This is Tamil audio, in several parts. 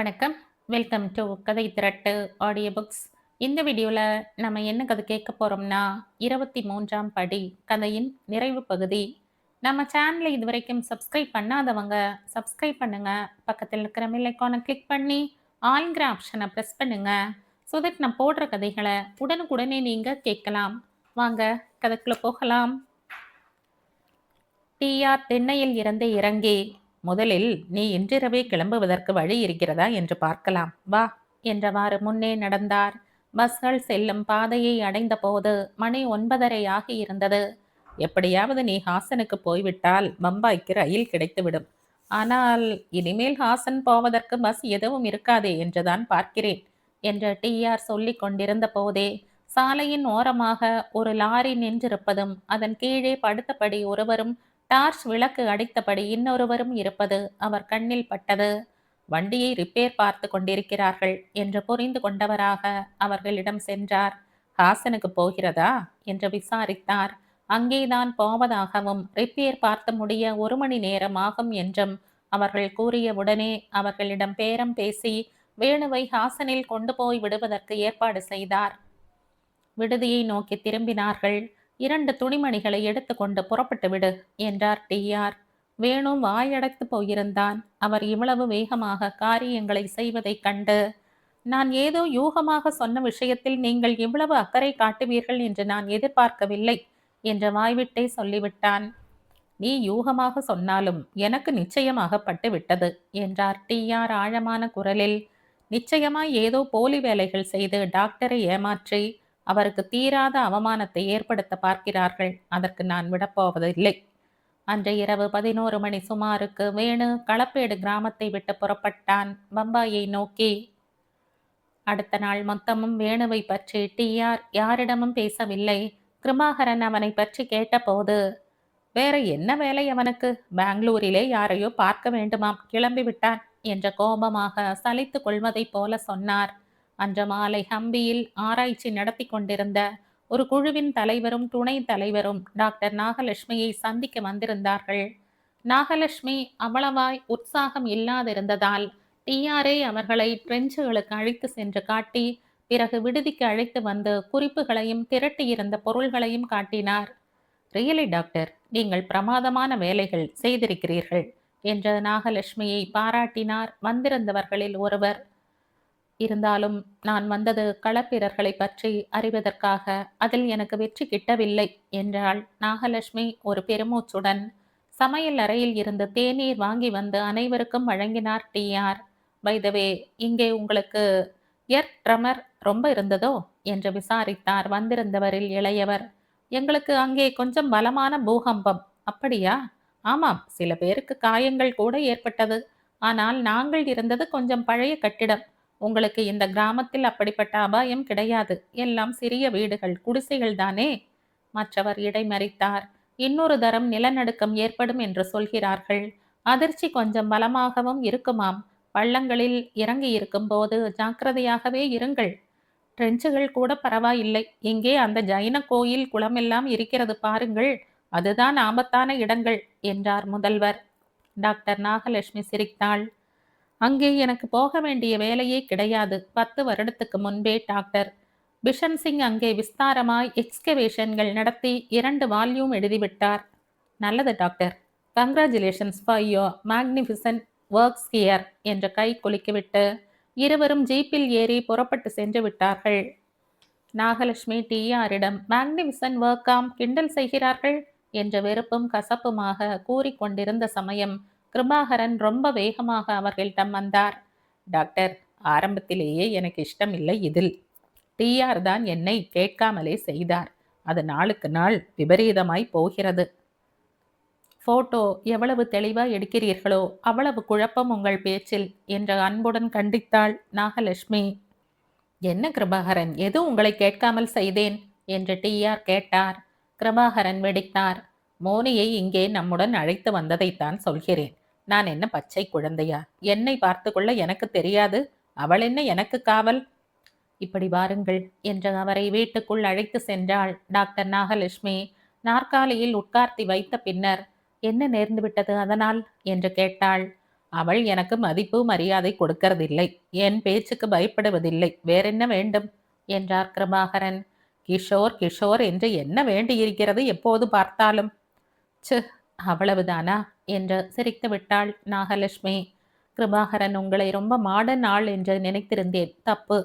வணக்கம். வெல்கம் டு கதை திரட்டு ஆடியோ புக்ஸ். இந்த வீடியோவில் நம்ம என்ன கதை கேட்க போகிறோம்னா 23ஆம் படி கதையின் நிறைவு பகுதி. நம்ம சேனலை இதுவரைக்கும் சப்ஸ்கிரைப் பண்ணாதவங்க சப்ஸ்கிரைப் பண்ணுங்க. பக்கத்தில் இருக்கிற பெல் ஐகானை கிளிக் பண்ணி ஆல்ங்கிற ஆப்ஷனை ப்ரெஸ் பண்ணுங்க. ஸோ தட் நான் போடுற கதைகளை உடனுக்குடனே நீங்கள் கேட்கலாம். வாங்க கதைக்குள்ள போகலாம். டிஆர் தென்னையில் இருந்து இறங்கி, முதலில் நீ இன்றிரவே கிளம்புவதற்கு வழி இருக்கிறதா என்று பார்க்கலாம், வா என்றவாறு முன்னே நடந்தார். பஸ்கள் செல்லும் பாதையை அடைந்த போது மணி 9:30 ஆகி இருந்தது. எப்படியாவது நீ ஹாசனுக்கு போய்விட்டால் பம்பாய்க்கு ரயில் கிடைத்துவிடும். ஆனால் இனிமேல் ஹாசன் போவதற்கு பஸ் எதுவும் இருக்காதே என்றுதான் பார்க்கிறேன் என்று டிஆர் சொல்லிக் கொண்டிருந்த போதே சாலையின் ஓரமாக ஒரு லாரி நின்றிருப்பதும் அதன் கீழே படுத்தபடி ஒருவரும் டார்ச் விளக்கு அடித்தபடி இன்னொருவரும் இருப்பது அவர் கண்ணில் பட்டது. வண்டியை ரிப்பேர் பார்த்து கொண்டிருக்கிறார்கள் என்று புரிந்து கொண்டவராக அவர்களிடம் சென்றார். ஹாசனுக்கு போகிறதா என்று விசாரித்தார். அங்கேதான் போவதாகவும் ரிப்பேர் பார்த்து முடிய 1 மணி நேரம் ஆகும் என்றும் அவர்கள் கூறிய உடனே அவர்களிடம் பேரம் பேசி வேணுவை ஹாசனில் கொண்டு போய் விடுவதற்கு ஏற்பாடு செய்தார். விடுதியை நோக்கி திரும்பினார்கள். 2 துணிமணிகளை எடுத்துக்கொண்டு புறப்பட்டு விடு என்றார் டிஆர். வேணு வாயடைத்து போயிருந்தான். அவர் இவ்வளவு வேகமாக காரியங்களை செய்வதைக் கண்டு. நான் ஏதோ யூகமாக சொன்ன விஷயத்தில் நீங்கள் இவ்வளவு அக்கறை காட்டுவீர்கள் என்று நான் எதிர்பார்க்கவில்லை என்று வாய்விட்டே சொல்லிவிட்டான். நீ யூகமாக சொன்னாலும் எனக்கு நிச்சயமாக பட்டு விட்டது என்றார் டிஆர் ஆழமான குரலில். நிச்சயமாய் ஏதோ போலி வேலைகள் செய்து டாக்டரை ஏமாற்றி அவருக்கு தீராத அவமானத்தை ஏற்படுத்த பார்க்கிறார்கள். அதற்கு நான் விடப்போவதில்லை. அன்று இரவு 11 மணி சுமாருக்கு வேணு களப்பேடு கிராமத்தை விட்டு புறப்பட்டான் பம்பாயை நோக்கி. அடுத்த நாள் மொத்தமும் வேணுவை பற்றி டிஆர் யாரிடமும் பேசவில்லை. கிருபாகரன் அவனை பற்றி கேட்டபோது, வேற என்ன வேலை அவனுக்கு, பெங்களூரிலே யாரையோ பார்க்க வேண்டுமாம், கிளம்பி விட்டான் என்ற கோபமாக சலித்து கொள்வதைப் போல சொன்னார். அன்று மாலை ஹம்பியில் ஆராய்ச்சி நடத்தி கொண்டிருந்த ஒரு குழுவின் தலைவரும் துணை தலைவரும் டாக்டர் நாகலட்சுமியை சந்திக்க வந்திருந்தார்கள். நாகலட்சுமி அவ்வளவாய் உற்சாகம் இல்லாதிருந்ததால் டிஆரே அவர்களை பிரெஞ்சுகளுக்கு அழைத்து சென்று காட்டி பிறகு விடுதிக்கு அழைத்து வந்து குறிப்புகளையும் திரட்டியிருந்த பொருள்களையும் காட்டினார். ரியலி டாக்டர், நீங்கள் பிரமாதமான வேலைகள் செய்திருக்கிறீர்கள் என்று நாகலட்சுமியை பாராட்டினார் வந்திருந்தவர்களில் ஒருவர். இருந்தாலும் நான் வந்தது களப்பிரர்களை பற்றி அறிவதற்காக, அதில் எனக்கு வெற்றி கிட்டவில்லை என்றாள் நாகலட்சுமி ஒரு பெருமூச்சுடன். சமையல் அறையில் இருந்து தேநீர் வாங்கி வந்து அனைவருக்கும் வழங்கினார் டிஆர். பைதவே, இங்கே உங்களுக்கு எர்த் ட்ரமர் ரொம்ப இருந்ததோ என்று விசாரித்தார் வந்திருந்தவரில் இளையவர். எங்களுக்கு அங்கே கொஞ்சம் பலமான பூகம்பம். அப்படியா? ஆமாம், சில பேருக்கு காயங்கள் கூட ஏற்பட்டது. ஆனால் நாங்கள் இருந்தது கொஞ்சம் பழைய கட்டிடம். உங்களுக்கு இந்த கிராமத்தில் அப்படிப்பட்ட அபாயம் கிடையாது. எல்லாம் சிறிய வீடுகள், குடிசைகள் தானே. மற்றவர் இடைமறித்தார். இன்னொரு தரம் நிலநடுக்கம் ஏற்படும் என்று சொல்கிறார்கள். அதிர்ச்சி கொஞ்சம் பலமாகவும் இருக்குமாம். பள்ளங்களில் இறங்கி இருக்கும் போது ஜாக்கிரதையாகவே இருங்கள். ட்ரெஞ்சுகள் கூட பரவாயில்லை. இங்கே அந்த ஜைன கோயில் குளமெல்லாம் இருக்கிறது பாருங்கள், அதுதான் ஆபத்தான இடங்கள் என்றார் முதல்வர். டாக்டர் நாகலட்சுமி சிரித்தாள். அங்கே எனக்கு போக வேண்டிய வேலையே கிடையாது. 10 வருடத்துக்கு முன்பே டாக்டர் பிஷன் சிங் அங்கே விஸ்தாரமாய் எக்ஸ்கவேஷன்கள் நடத்தி 2 வால்யூம் எழுதிவிட்டார். நல்லது doctor. Congratulations for your magnificent works here என்று கை குலுக்கிவிட்டு இருவரும் ஜீப்பில் ஏறி புறப்பட்டு சென்று விட்டார்கள். நாகலட்சுமி டிஆரிடம் மேக்னிஃபிசன்ட் ஒர்க்காம், கிண்டல் செய்கிறார்கள் என்ற வெறுப்பும் கசப்புமாக கூறிக்கொண்டிருந்த சமயம் கிருபாகரன் ரொம்ப வேகமாக அவர்களிடம் வந்தார். டாக்டர், ஆரம்பத்திலேயே எனக்கு இஷ்டமில்லை இதில். டிஆர் தான் என்னை கேட்காமலே செய்தார். அது நாளுக்கு நாள் விபரீதமாய் போகிறது. போட்டோ எவ்வளவு தெளிவா எடுக்கிறீர்களோ அவ்வளவு குழப்பம் உங்கள் பேச்சில் என்று அன்புடன் கண்டித்தாள் நாகலட்சுமி. என்ன கிருபாகரன், எது உங்களை கேட்காமல் செய்தேன் என்று டிஆர் கேட்டார். கிருபாகரன் வெடித்தார். மோனியை இங்கே நம்முடன் அழைத்து வந்ததைத்தான் சொல்கிறேன். நான் என்ன பச்சை குழந்தையா? என்னை பார்த்து கொள்ள எனக்கு தெரியாது. அவள் என்ன எனக்கு காவல்? இப்படி வாருங்கள் என்று அவரை வீட்டுக்குள் அழைத்து சென்றாள் டாக்டர் நாகலட்சுமி. நாற்காலியில் உட்கார்த்தி வைத்த பின்னர், என்ன நேர்ந்து விட்டது அதனால் என்று கேட்டாள். அவள் எனக்கு மதிப்பு மரியாதை கொடுக்கறதில்லை. என் பேச்சுக்கு பயப்படுவதில்லை. வேறென்ன வேண்டும் என்றார் கிருபாகரன். கிஷோர் கிஷோர் என்று என்ன வேண்டியிருக்கிறது எப்போது பார்த்தாலும்? ச்சு, அவ்வளவுதானா என்று சிரித்து விட்டாள் நாகலட்சுமி. கிருபாகரன், உங்களை ரொம்ப மாடர்ன் ஆள் என்று நினைத்திருந்தேன். தப்பு.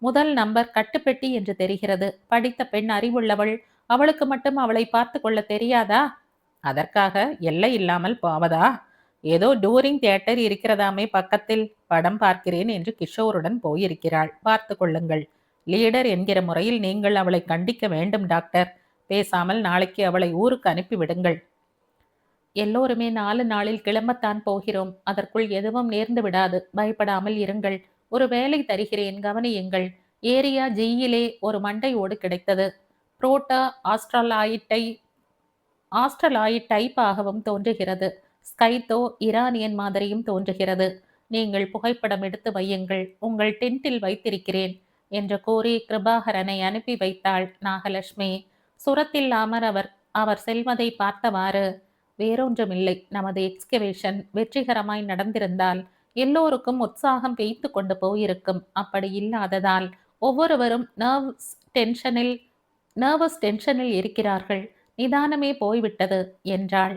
முதல் நம்பர் கட்டுப்பெட்டி என்று தெரிகிறது. படித்த பெண், அறிவுள்ளவள். அவளுக்கு மட்டும் அவளை பார்த்து கொள்ள தெரியாதா? அதற்காக எல்லை இல்லாமல் போவதா? ஏதோ டூரிங் தியேட்டர் இருக்கிறதாமே பக்கத்தில், படம் பார்க்கிறேன் என்று கிஷோருடன் போயிருக்கிறாள். பார்த்து கொள்ளுங்கள். லீடர் என்கிற முறையில் நீங்கள் அவளை கண்டிக்க வேண்டும் டாக்டர். பேசாமல் நாளைக்கு அவளை ஊருக்கு அனுப்பிவிடுங்கள். எல்லோருமே 4 நாளில் கிளம்பத்தான் போகிறோம். அதற்குள் எதுவும் நேர்ந்து விடாது. பயப்படாமல் இருங்கள். ஒரு வேலை தருகிறேன், கவனியுங்கள். ஏரியா ஜியிலே ஒரு மண்டை ஓடு கிடைத்தது. புரோட்டா ஆஸ்ட்ரலாய்ட் டைப்பாகவும் தோன்றுகிறது. ஸ்கைத்தோ ஈரானியன் மாதிரியும் தோன்றுகிறது. நீங்கள் புகைப்படம் எடுத்து வையுங்கள். உங்கள் டென்ட்டில் வைத்திருக்கிறேன் என்று கூறி கிருபாகரனை அனுப்பி வைத்தாள் நாகலட்சுமி. சுரத்தில் அவர் செல்வதை பார்த்தவாறு, வேறொன்றுமில்லை, நமது எக்ஸ்கவேஷன் வெற்றிகரமாய் நடந்திருந்தால் எல்லோருக்கும் உற்சாகம் பெய்த்து கொண்டு போயிருக்கும். அப்படி இல்லாததால் ஒவ்வொருவரும் நர்வஸ் டென்ஷனில் இருக்கிறார்கள். நிதானமே போய்விட்டது என்றாள்.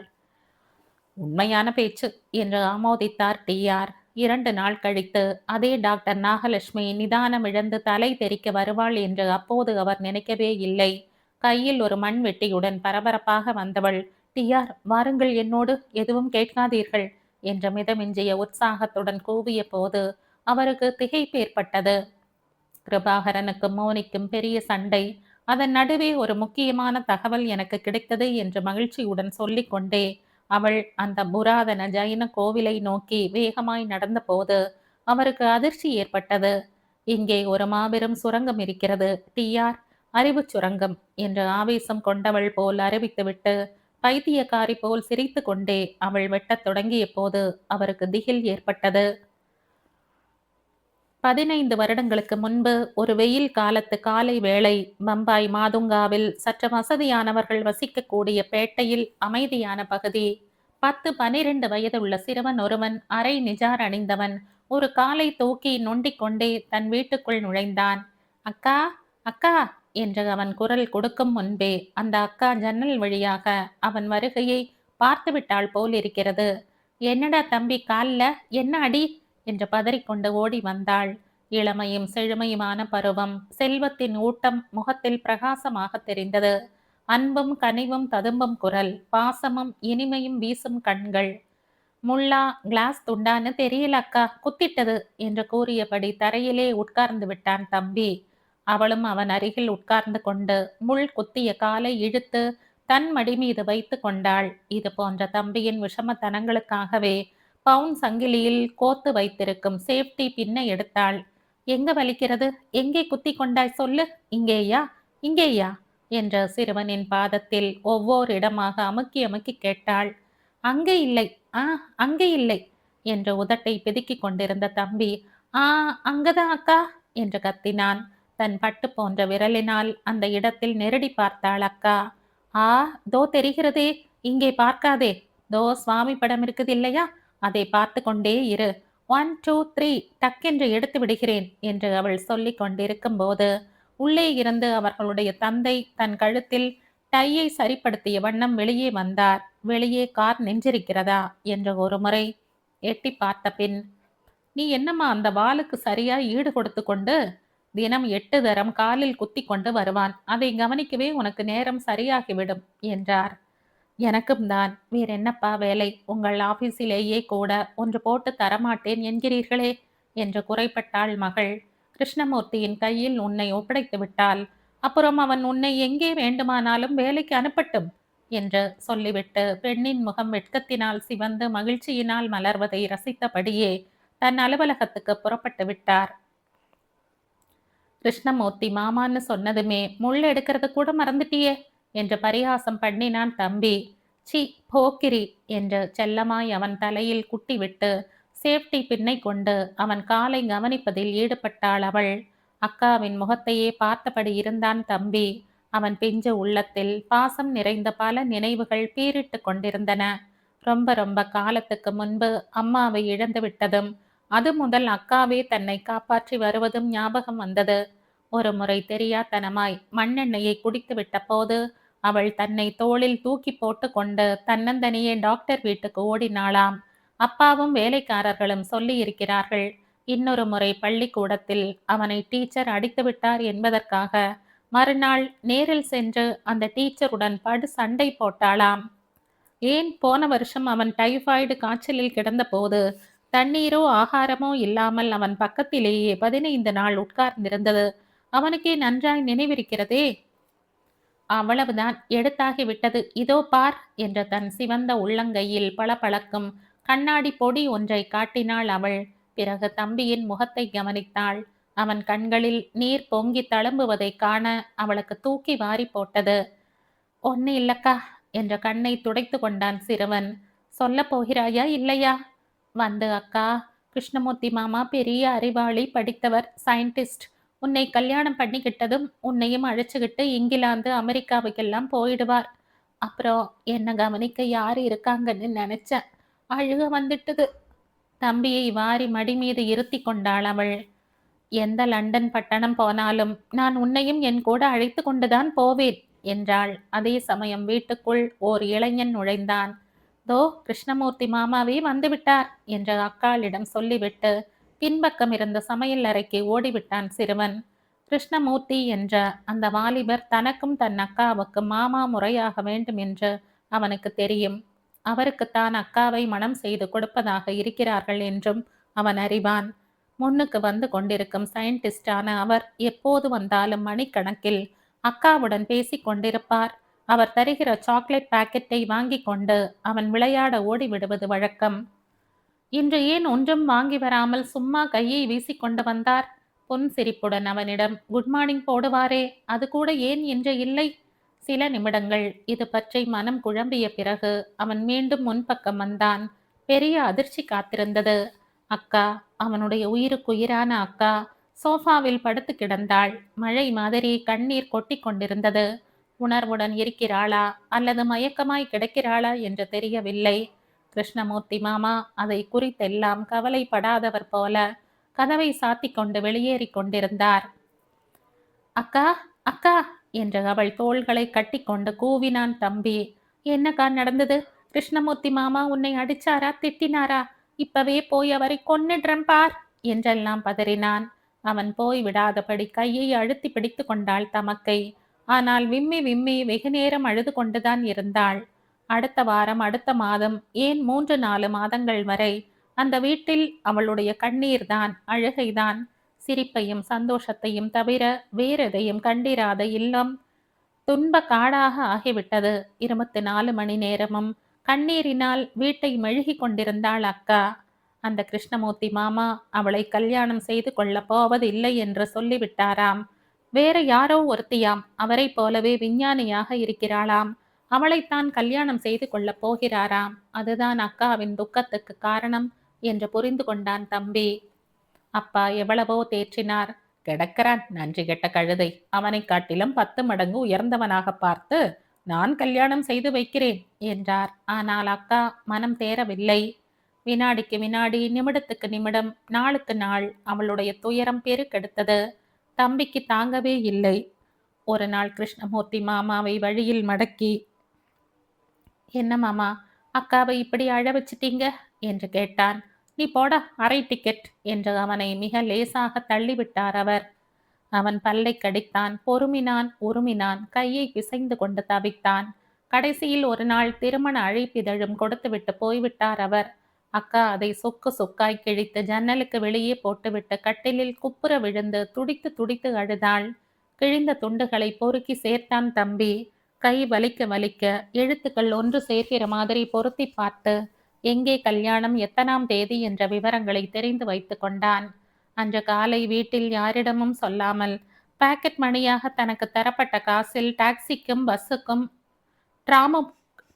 உண்மையான பேச்சு என்று ஆமோதித்தார் டிஆர். 2 நாள் கழித்து அதே டாக்டர் நாகலட்சுமி நிதானம் இழந்து தலை தெறிக்க வருவாள் என்று அப்போது அவர் நினைக்கவே இல்லை. கையில் ஒரு மண்வெட்டியுடன் பரபரப்பாக வந்தவள், டிஆர் வாருங்கள் என்னோடு, எதுவும் கேட்காதீர்கள் என்ற மிதமிஞ்சிய உற்சாகத்துடன் கூவிய போது அவருக்கு திகைப்பு ஏற்பட்டது. கிருபாகரனுக்கும் மோனிக்கும் பெரிய சண்டை. அதன் நடுவே ஒரு முக்கியமான தகவல் எனக்கு கிடைத்தது என்று மகிழ்ச்சியுடன் சொல்லிக்கொண்டே அவள் அந்த புராதன ஜைன கோவிலை நோக்கி வேகமாய் நடந்தபோது அவருக்கு அதிர்ச்சி ஏற்பட்டது. இங்கே ஒரு மாபெரும் சுரங்கம் இருக்கிறது டிஆர், அறிவு சுரங்கம் என்று ஆவேசம் கொண்டவள் போல் அறிவித்துவிட்டு பைத்தியக்காரி போல் சிரித்து கொண்டே அவள் வெட்டத் தொடங்கிய போது அவருக்கு திகில் ஏற்பட்டது. 15 வருடங்களுக்கு முன்பு ஒரு வெயில் காலத்து காலை வேளை பம்பாய் மாதுங்காவில் சற்று வசதியானவர்கள் வசிக்கக்கூடிய பேட்டையில் அமைதியான பகுதி. 10-12 வயது உள்ள சிறுவன் ஒருவன், அரை நிஜார் அணிந்தவன், ஒரு காலை தூக்கி நொண்டிக் கொண்டே தன் வீட்டுக்குள் நுழைந்தான். அக்கா, அக்கா என்று அவன் குரல் கொடுக்கும் முன்பே அந்த அக்கா ஜன்னல் வழியாக அவன் வருகையை பார்த்துவிட்டாள் போல் இருக்கிறது. என்னடா தம்பி, கால்ல என்ன அடி என்று பதறிக்கொண்டு ஓடி வந்தாள். இளமையும் செழுமையுமான பருவம், செல்வத்தின் ஊட்டம் முகத்தில் பிரகாசமாக தெரிந்தது. அன்பும் கனிவும் ததும்பும் குரல், பாசமும் இனிமையும் வீசும் கண்கள். முல்லா, கிளாஸ் துண்டான்னு தெரியல அக்கா, குத்திட்டது என்று கூறியபடி தரையிலே உட்கார்ந்து விட்டான் தம்பி. அவளும் அவன் அருகில் உட்கார்ந்து கொண்டு முள் குத்திய காலை இழுத்து தன் மடி மீது வைத்து கொண்டாள். இது போன்ற தம்பியின் விஷமத்தனங்களுக்காகவே பவுன் சங்கிலியில் கோத்து வைத்திருக்கும் சேஃப்டி பின்னை எடுத்தாள். எங்க வலிக்கிறது? எங்கே குத்தி கொண்டாய் சொல்லு. இங்கேயா, இங்கேயா என்ற சிறுவனின் பாதத்தில் ஒவ்வொரு இடமாக அமுக்கி அமுக்கி கேட்டாள். அங்கே இல்லை, அங்கே இல்லை என்று உதட்டை பிதுக்கிக் கொண்டிருந்த தம்பி, அங்கதான் அக்கா என்று கத்தினான். தன் பட்டு போன்ற விரலினால் அந்த இடத்தில் நெருடி பார்த்தாள் அக்கா. தோ தெரிகிறதே, இங்கே பார்க்காதே, தோ சுவாமி படம் இருக்குது இல்லையா, அதை பார்த்து கொண்டே இரு. 1 2 3 டக்கென்று எடுத்து விடுகிறேன் என்று அவள் சொல்லிக் கொண்டிருக்கும் போது உள்ளே இருந்து அவர்களுடைய தந்தை தன் கழுத்தில் டையை சரிப்படுத்திய வண்ணம் வெளியே வந்தார். வெளியே கார் நின்றிருக்கிறதா என்று ஒரு முறை எட்டி பார்த்த பின், நீ என்னம்மா அந்த வாளுக்கு சரியா ஈடு கொடுத்து கொண்டு தினம் 8 தரம் காலில் குத்தி கொண்டு வருவான். அதை கவனிக்கவே உனக்கு நேரம் சரியாகிவிடும் என்றார். எனக்கும் தான், வேறென்னப்பா வேலை? உங்கள் ஆபீஸிலேயே கூட ஒன்று போட்டு தரமாட்டேன் என்கிறீர்களே என்று குறைப்பட்டாள் மகள். கிருஷ்ணமூர்த்தியின் கையில் உன்னை ஒப்படைத்து விட்டால் அப்புறம் அவன் உன்னை எங்கே வேண்டுமானாலும் வேலைக்கு அனுப்பட்டும் என்று சொல்லிவிட்டு பெண்ணின் முகம் வெட்கத்தினால் சிவந்து மகிழ்ச்சியினால் மலர்வதை ரசித்தபடியே தன் அலுவலகத்துக்கு புறப்பட்டு விட்டார். கிருஷ்ணமூர்த்தி மாமான்னு சொன்னதுமே முள் எடுக்கிறது கூட மறந்துட்டியே என்று பரிகாசம் பண்ணினான் தம்பி. சி போக்கிரி என்று செல்லமாய் அவன் தலையில் குட்டிவிட்டு சேஃப்டி பின்னை கொண்டு அவன் காலை கவனிப்பதில் ஈடுபட்டாள் அவள். அக்காவின் முகத்தையே பார்த்தபடி இருந்தான் தம்பி. அவன் பிஞ்சு உள்ளத்தில் பாசம் நிறைந்த பல நினைவுகள் பீரிட்டு கொண்டிருந்தன. ரொம்ப ரொம்ப காலத்துக்கு முன்பு அம்மாவை இழந்து விட்டதும் அது முதல் அக்காவே தன்னை காப்பாற்றி வருவதும் ஞாபகம் வந்தது. ஒரு முறை தெரியாத்தனமாய் மண்ணெண்ணெயை குடித்து விட்ட போது அவள் தன்னை தோளில் தூக்கி போட்டு கொண்டு தன்னந்தனியே டாக்டர் வீட்டுக்கு ஓடினாளாம். அப்பாவும் வேலைக்காரர்களும் சொல்லி இருக்கிறார்கள். இன்னொரு முறை பள்ளிக்கூடத்தில் அவனை டீச்சர் அடித்து விட்டார் என்பதற்காக மறுநாள் நேரில் சென்று அந்த டீச்சருடன் படு சண்டை போட்டாளாம். ஏன் போன வருஷம் அவன் டைபாய்டு காய்ச்சலில் கிடந்தபோது தண்ணீரோ ஆகாரமோ இல்லாமல் அவன் பக்கத்திலேயே 15 நாள் உட்கார்ந்திருந்தது அவனுக்கே நன்றாய் நினைவிருக்கிறதே. அவ்வளவுதான், எடுத்தாகிவிட்டது. இதோ பார் என்ற தன் சிவந்த உள்ளங்கையில் பளபளக்கும் கண்ணாடி பொடி ஒன்றை காட்டினாள் அவள். பிறகு தம்பியின் முகத்தை கவனித்தாள். அவன் கண்களில் நீர் பொங்கி தழும்புவதைக் காண அவளுக்கு தூக்கி வாரி போட்டது. ஒன்னு இல்லக்கா என்ற கண்ணை துடைத்து கொண்டான் சிறுவன். சொல்ல போகிறாயா இல்லையா? வந்து அக்கா, கிருஷ்ணமூர்த்தி மாமா பெரிய அறிவாளி, படித்தவர், சயின்டிஸ்ட். உன்னை கல்யாணம் பண்ணிக்கிட்டதும் உன்னையும் அழைச்சுக்கிட்டு இங்கிலாந்து அமெரிக்காவுக்கெல்லாம் போயிடுவார். அப்புறம் என்ன கவனிக்க யாரு இருக்காங்கன்னு நினைச்சேன். அழுக வந்துட்டுது. தம்பியை வாரி மடி மீது இருத்தி கொண்டாள் அவள். எந்த லண்டன் பட்டணம் போனாலும் நான் உன்னையும் என் கூட அழைத்து கொண்டுதான் போவேன் என்றாள். அதே சமயம் வீட்டுக்குள் ஓர் இளைஞன் நுழைந்தான். தோ கிருஷ்ணமூர்த்தி மாமாவே வந்துவிட்டார் என்ற அக்காளிடம் சொல்லிவிட்டு பின்பக்கம் இருந்த சமையல் அறைக்கு ஓடிவிட்டான் சிறுவன். கிருஷ்ணமூர்த்தி என்ற அந்த வாலிபர் தனக்கும் தன் அக்காவுக்கும் மாமா முறையாக வேண்டும் என்று அவனுக்கு தெரியும். அவருக்குத்தான் அக்காவை மனம் செய்து கொடுப்பதாக இருக்கிறார்கள் என்றும் அவன் அறிவான். முன்னுக்கு வந்து கொண்டிருக்கும் சயின்டிஸ்டான அவர் எப்போது வந்தாலும் மணிக்கணக்கில் அக்காவுடன் பேசிக் கொண்டிருப்பார். அவர் தருகிற சாக்லேட் பாக்கெட்டை வாங்கி கொண்டு அவன் விளையாட ஓடிவிடுவது வழக்கம். இன்று ஏன் ஒன்றும் வாங்கி வராமல் சும்மா கையை வீசிக்கொண்டு வந்தார்? பொன் சிரிப்புடன் அவனிடம் குட் மார்னிங் போடுவாரே, அது கூட ஏன் இன்று இல்லை? சில நிமிடங்கள் இது பற்றி மனம் குழம்பிய பிறகு அவன் மீண்டும் முன்பக்கம் வந்தான். பெரிய அதிர்ச்சி காத்திருந்தது. அக்கா, அவனுடைய உயிருக்குயிரான அக்கா சோஃபாவில் படுத்து கிடந்தாள். மழை மாதிரி கண்ணீர் கொட்டி கொண்டிருந்தது. உணர்வுடன் இருக்கிறாளா அல்லது மயக்கமாய் கிடக்கிறாளா என்று தெரியவில்லை. கிருஷ்ணமூர்த்தி மாமா அதை குறித்தெல்லாம் கவலைப்படாதவர் போல கதவை சாத்தி கொண்டு வெளியேறி கொண்டிருந்தார். அக்கா, அக்கா என்று அவள் தோள்களை கட்டிக்கொண்டு கூவினான் தம்பி. என்னக்கா நடந்தது? கிருஷ்ணமூர்த்தி மாமா உன்னை அடிச்சாரா, திட்டினாரா? இப்பவே போய் அவரை கொன்னிடுறேன் பார் என்றெல்லாம் பதறினான். அவன் போய் விடாதபடி கையை அழுத்தி பிடித்து கொண்டாள் தமக்கை. ஆனால் விம்மி விம்மி வெகு நேரம் அழுது கொண்டுதான் இருந்தாள். அடுத்த வாரம், அடுத்த மாதம், ஏன் 3-4 மாதங்கள் வரை அந்த வீட்டில் அவளுடைய கண்ணீர்தான், அழுகைதான். சிரிப்பையும் சந்தோஷத்தையும் தவிர வேறெதையும் கண்டிராத இல்லம் துன்ப காடாக ஆகிவிட்டது. 24 மணி நேரமும் கண்ணீரினால் வீட்டை மெழுகி கொண்டிருந்தாள் அக்கா. அந்த கிருஷ்ணமூர்த்தி மாமா அவளை கல்யாணம் செய்து கொள்ளப் போவதில்லை என்று சொல்லிவிட்டாராம். வேற யாரோ ஒருத்தியாம், அவரை போலவே விஞ்ஞானியாக இருக்கிறாளாம். அவளைத்தான் கல்யாணம் செய்து கொள்ளப் போகிறாராம். அதுதான் அக்காவின் துக்கத்துக்கு காரணம் என்று புரிந்து கொண்டான் தம்பி. அப்பா எவ்வளவோ தேற்றினார். கிடக்கிறான் நன்றி கெட்ட கழுதை. அவனை காட்டிலும் 10 மடங்கு உயர்ந்தவனாக பார்த்து நான் கல்யாணம் செய்து வைக்கிறேன் என்றார். ஆனால் அக்கா மனம் தேரவில்லை. வினாடிக்கு வினாடி, நிமிடத்துக்கு நிமிடம், நாளுக்கு நாள் அவளுடைய துயரம் பெருக்கெடுத்தது. தம்பிக்கு தாங்கவே இல்லை. ஒரு நாள் கிருஷ்ணமூர்த்தி மாமாவை வழியில் மடக்கி, என்ன மாமா, அக்காவை இப்படி அழ வச்சிட்டீங்க என்று கேட்டான். நீ போடா, அரை டிக்கெட் என்று அவனை மிக லேசாக தள்ளிவிட்டார் அவர். அவன் பல்லை கடித்தான், பொறுமினான், உருமினான், கையை பிசைந்து கொண்டு தவித்தான். கடைசியில் ஒரு நாள் திருமண அழைப்பிதழும் கொடுத்துவிட்டு போய்விட்டார் அவர். அக்கா அதை சொக்கு சொக்காய் கிழித்து ஜன்னலுக்கு வெளியே போட்டுவிட்டு கட்டிலில் குப்புற விழுந்து துடித்து துடித்து அழுதாள். கிழிந்த துண்டுகளை பொறுக்கி சேர்த்தான் தம்பி. கை வலிக்க வலிக்க எழுத்துக்கள் ஒன்று சேர்க்கிற மாதிரி பொருத்தி பார்த்து எங்கே கல்யாணம், எத்தனாம் தேதி என்ற விவரங்களை தெரிந்து வைத்து கொண்டான். அன்று காலை வீட்டில் யாரிடமும் சொல்லாமல் பாக்கெட் மணியாக தனக்கு தரப்பட்ட காசில் டாக்ஸிக்கும் பஸ்ஸுக்கும்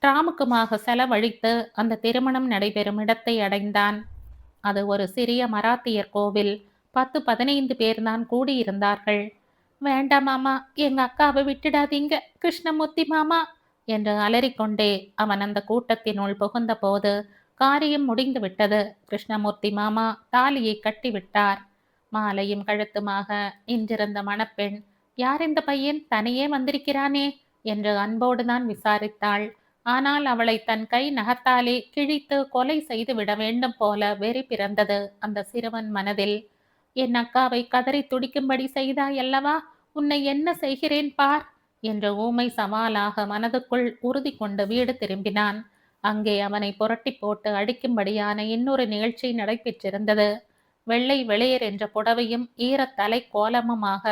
டிராமுக்குமாக செலவழித்து அந்த திருமணம் நடைபெறும் இடத்தை அடைந்தான். அது ஒரு சிறிய மராத்தியர் கோவில். 10-15 பேர்தான் கூடியிருந்தார்கள். வேண்டாம் மாமா, எங்க அக்காவை விட்டுடாதீங்க. கிருஷ்ணமூர்த்தி மாமா என்று அலறிக்கொண்டே அவன் அந்த கூட்டத்தினுள் புகுந்தபோது காரியம் முடிந்து விட்டது. கிருஷ்ணமூர்த்தி மாமா தாலியை கட்டிவிட்டார். மாலையும் கழுத்துமாக நின்றிருந்த மணப்பெண், யார் இந்த பையன், தனியே வந்திருக்கிறானே என்று அன்போடுதான் விசாரித்தாள். ஆனால் அவளை தன் கை நகத்தாலே கிழித்து கொலை செய்து விட வேண்டும் போல வெறி பிறந்தது அந்த சிறுவன் மனதில். என் அக்காவை கதறி துடிக்கும்படி செய்தாயல்லவா, உன்னை என்ன செய்கிறேன் பார் என்ற ஊமை சவாலாக மனதுக்குள் உறுதி கொண்டு வீடு திரும்பினான். அங்கே அவனை புரட்டி போட்டு அடிக்கும்படியான இன்னொரு நிகழ்ச்சி நடைபெற்றிருந்தது. வெள்ளை வெளியர் என்ற புடவையும் ஈரத்தலை கோலமுமாக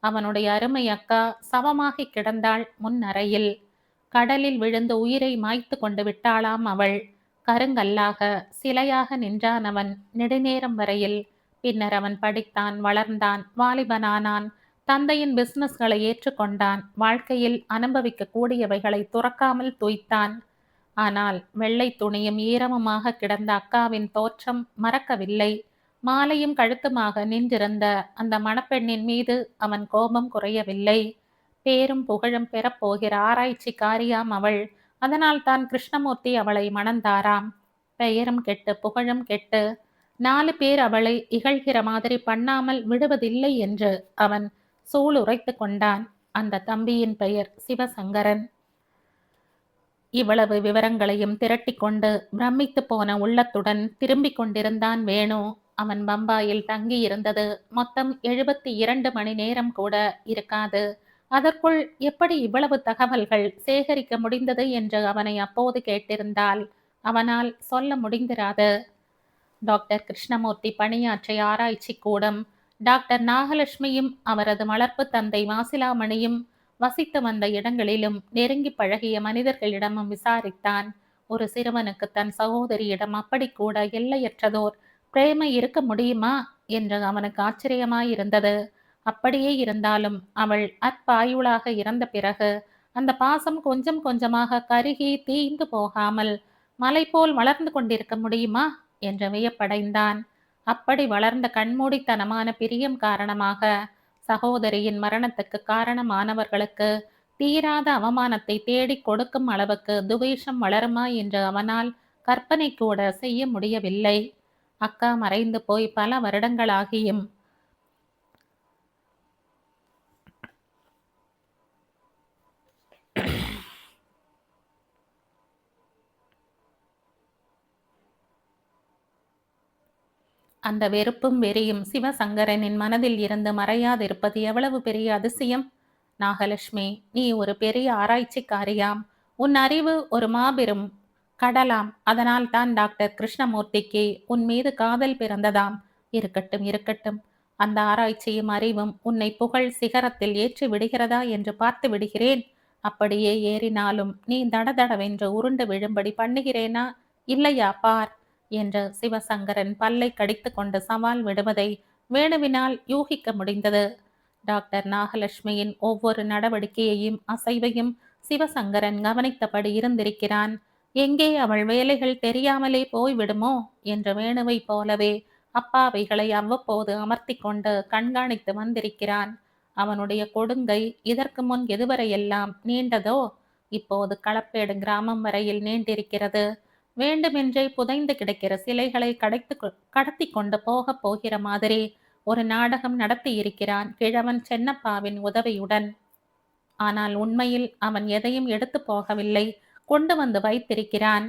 அவனுடைய அருமை அக்கா சவமாகி கிடந்தாள் முன் அறையில். கடலில் விழுந்து உயிரை மாய்த்து கொண்டு விட்டாளாம் அவள். கருங்கல்லாக சிலையாக நின்றான் அவன் நெடுநேரம் வரையில். பின்னர் அவன் படித்தான், வளர்ந்தான், வாலிபனானான். தந்தையின் பிசினஸ்களை ஏற்றுக்கொண்டான். வாழ்க்கையில் அனுபவிக்க கூடியவைகளை துறக்காமல் துய்த்தான். ஆனால் வெள்ளை துணியும் ஈரமுமாக கிடந்த அக்காவின் தோற்றம் மறக்கவில்லை. மாலையும் கழுத்துமாக நின்றிருந்த அந்த மணப்பெண்ணின் மீது அவன் கோபம் குறையவில்லை. பேரும் புகழும் பெறப்போகிற ஆராய்ச்சிக்காரியாம் அவள். அதனால் தான் கிருஷ்ணமூர்த்தி அவளை மணந்தாராம். பெயரும் கெட்டு புகழும் கெட்டு 4 பேர் அவளை இகழ்கிற மாதிரி பண்ணாமல் விடுவதில்லை என்று அவன் சூளுரைத்து கொண்டான். அந்த தம்பியின் பெயர் சிவசங்கரன். இவ்வளவு விவரங்களையும் திரட்டி கொண்டு பிரமித்து போன உள்ளத்துடன் திரும்பிக் கொண்டிருந்தான் வேணு. அவன் பம்பாயில் தங்கியிருந்தது மொத்தம் 72 மணி நேரம் கூட இருக்காது. அதற்குள் எப்படி இவ்வளவு தகவல்கள் சேகரிக்க முடிந்தது என்று அவனை அப்போது கேட்டிருந்தால் அவனால் சொல்ல முடிந்திராது. டாக்டர் கிருஷ்ணமூர்த்தி பணியாற்றிய ஆராய்ச்சி கூடம், டாக்டர் நாகலட்சுமியும் அவரது வளர்ப்பு தந்தை மாசிலாமணியும் வசித்து வந்த இடங்களிலும் நெருங்கி பழகிய மனிதர்களிடமும் விசாரித்தான். ஒரு சிறுவனுக்கு தன் சகோதரியிடம் அப்படி கூட எல்லையற்றதோர் பிரேமை இருக்க முடியுமா என்று அவனுக்கு ஆச்சரியமாயிருந்தது. அப்படியே இருந்தாலும் அவள் அற்பாயுளாக இறந்த பிறகு அந்த பாசம் கொஞ்சம் கொஞ்சமாக கருகி தீய்ந்து போகாமல் மலை போல் வளர்ந்து கொண்டிருக்க முடியுமா என்று வியப்படைந்தான். அப்படி வளர்ந்த கண்மூடித்தனமான பிரியம் காரணமாக சகோதரியின் மரணத்துக்கு காரணமானவர்களுக்கு தீராத அவமானத்தை தேடி கொடுக்கும் அளவுக்கு துவேஷம் வளருமா என்று அவனால் கற்பனை கூட செய்ய முடியவில்லை. அக்கா மறைந்து போய் பல வருடங்களாகியும் அந்த வெறுப்பும் வெறியும் சிவசங்கரனின் மனதில் இருந்து மறையாதிருப்பது எவ்வளவு பெரிய அதிசயம்! நாகலட்சுமி, நீ ஒரு பெரிய ஆராய்ச்சிக்காரியாம். உன் அறிவு ஒரு மாபெரும் கடலாம். அதனால் தான் டாக்டர் கிருஷ்ணமூர்த்திக்கு உன் மீது காதல் பிறந்ததாம். இருக்கட்டும் இருக்கட்டும். அந்த ஆராய்ச்சியும் அறிவும் உன்னை புகழ் சிகரத்தில் ஏற்றி விடுகிறதா என்று பார்த்து விடுகிறேன். அப்படியே ஏறினாலும் நீ தடதடவென்று உருண்டு விழும்படி பண்ணுகிறேனா இல்லையா பார் என்று சிவசங்கரன் பல்லை கடித்து கொண்டு சவால் விடுவதை வேணுவினால் யூகிக்க முடிந்தது. டாக்டர் நாகலட்சுமியின் ஒவ்வொரு நடவடிக்கையையும் அசைவையும் சிவசங்கரன் கவனித்தபடி இருந்திருக்கிறான். எங்கே அவள் வேலைகள் தெரியாமலே போய்விடுமோ என்று வேணுவை போலவே அப்பாவைகளை அவ்வப்போது அமர்த்தி கொண்டு கண்காணித்து வந்திருக்கிறான். அவனுடைய கொடுங்கை இதற்கு முன் எதுவரையெல்லாம் நீண்டதோ இப்போது களப்பேடு கிராமம் வரையில் நீண்டிருக்கிறது. வேண்டுமென்றே புதைந்து கிடக்கிற சிலைகளை கடத்தி கொண்டு போகிற மாதிரி ஒரு நாடகம் நடத்தி இருக்கிறான் கிழவன் சென்னப்பாவின் உதவியுடன். ஆனால் உண்மையில் அவன் எதையும் எடுத்து போகவில்லை, கொண்டு வந்து வைத்திருக்கிறான்.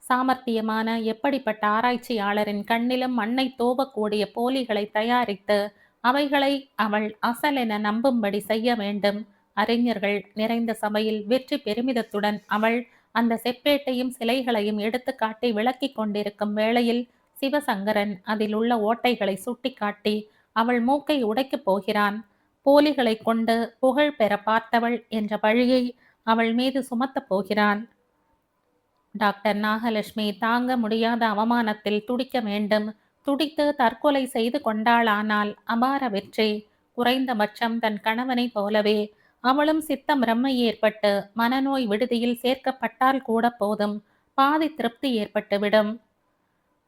சாமர்த்தியமான எப்படிப்பட்ட ஆராய்ச்சியாளரின் கண்ணிலும் மண்ணை தூவக்கூடிய போலிகளை தயாரித்து அவைகளை அவள் அசலென நம்பும்படி செய்ய வேண்டும். அறிஞர்கள் நிறைந்த சபையில் வெற்றி பெருமிதத்துடன் அவள் அந்த செப்பேட்டையும் சிலைகளையும் எடுத்து காட்டி விளக்கி கொண்டிருக்கும் வேளையில் சிவசங்கரன் அதில் உள்ள ஓட்டைகளை சுட்டி காட்டி அவள் மூக்கை உடைக்கப் போகிறான். போலிகளை கொண்டு புகழ் பெற பார்த்தவள் என்ற பழியை அவள் மீது சுமத்தப் போகிறான். டாக்டர் நாகலட்சுமி தாங்க முடியாத அவமானத்தில் துடிக்க வேண்டும். துடித்து தற்கொலை செய்து கொண்டாளானால் அபார வெற்றி. குறைந்தபட்சம் தன் கணவனை போலவே அவளும் சித்தம் பிரம்மை ஏற்பட்டு மனநோய் விடுதியில் சேர்க்கப்பட்டால் கூட போதும், பாதி திருப்தி ஏற்பட்டுவிடும்.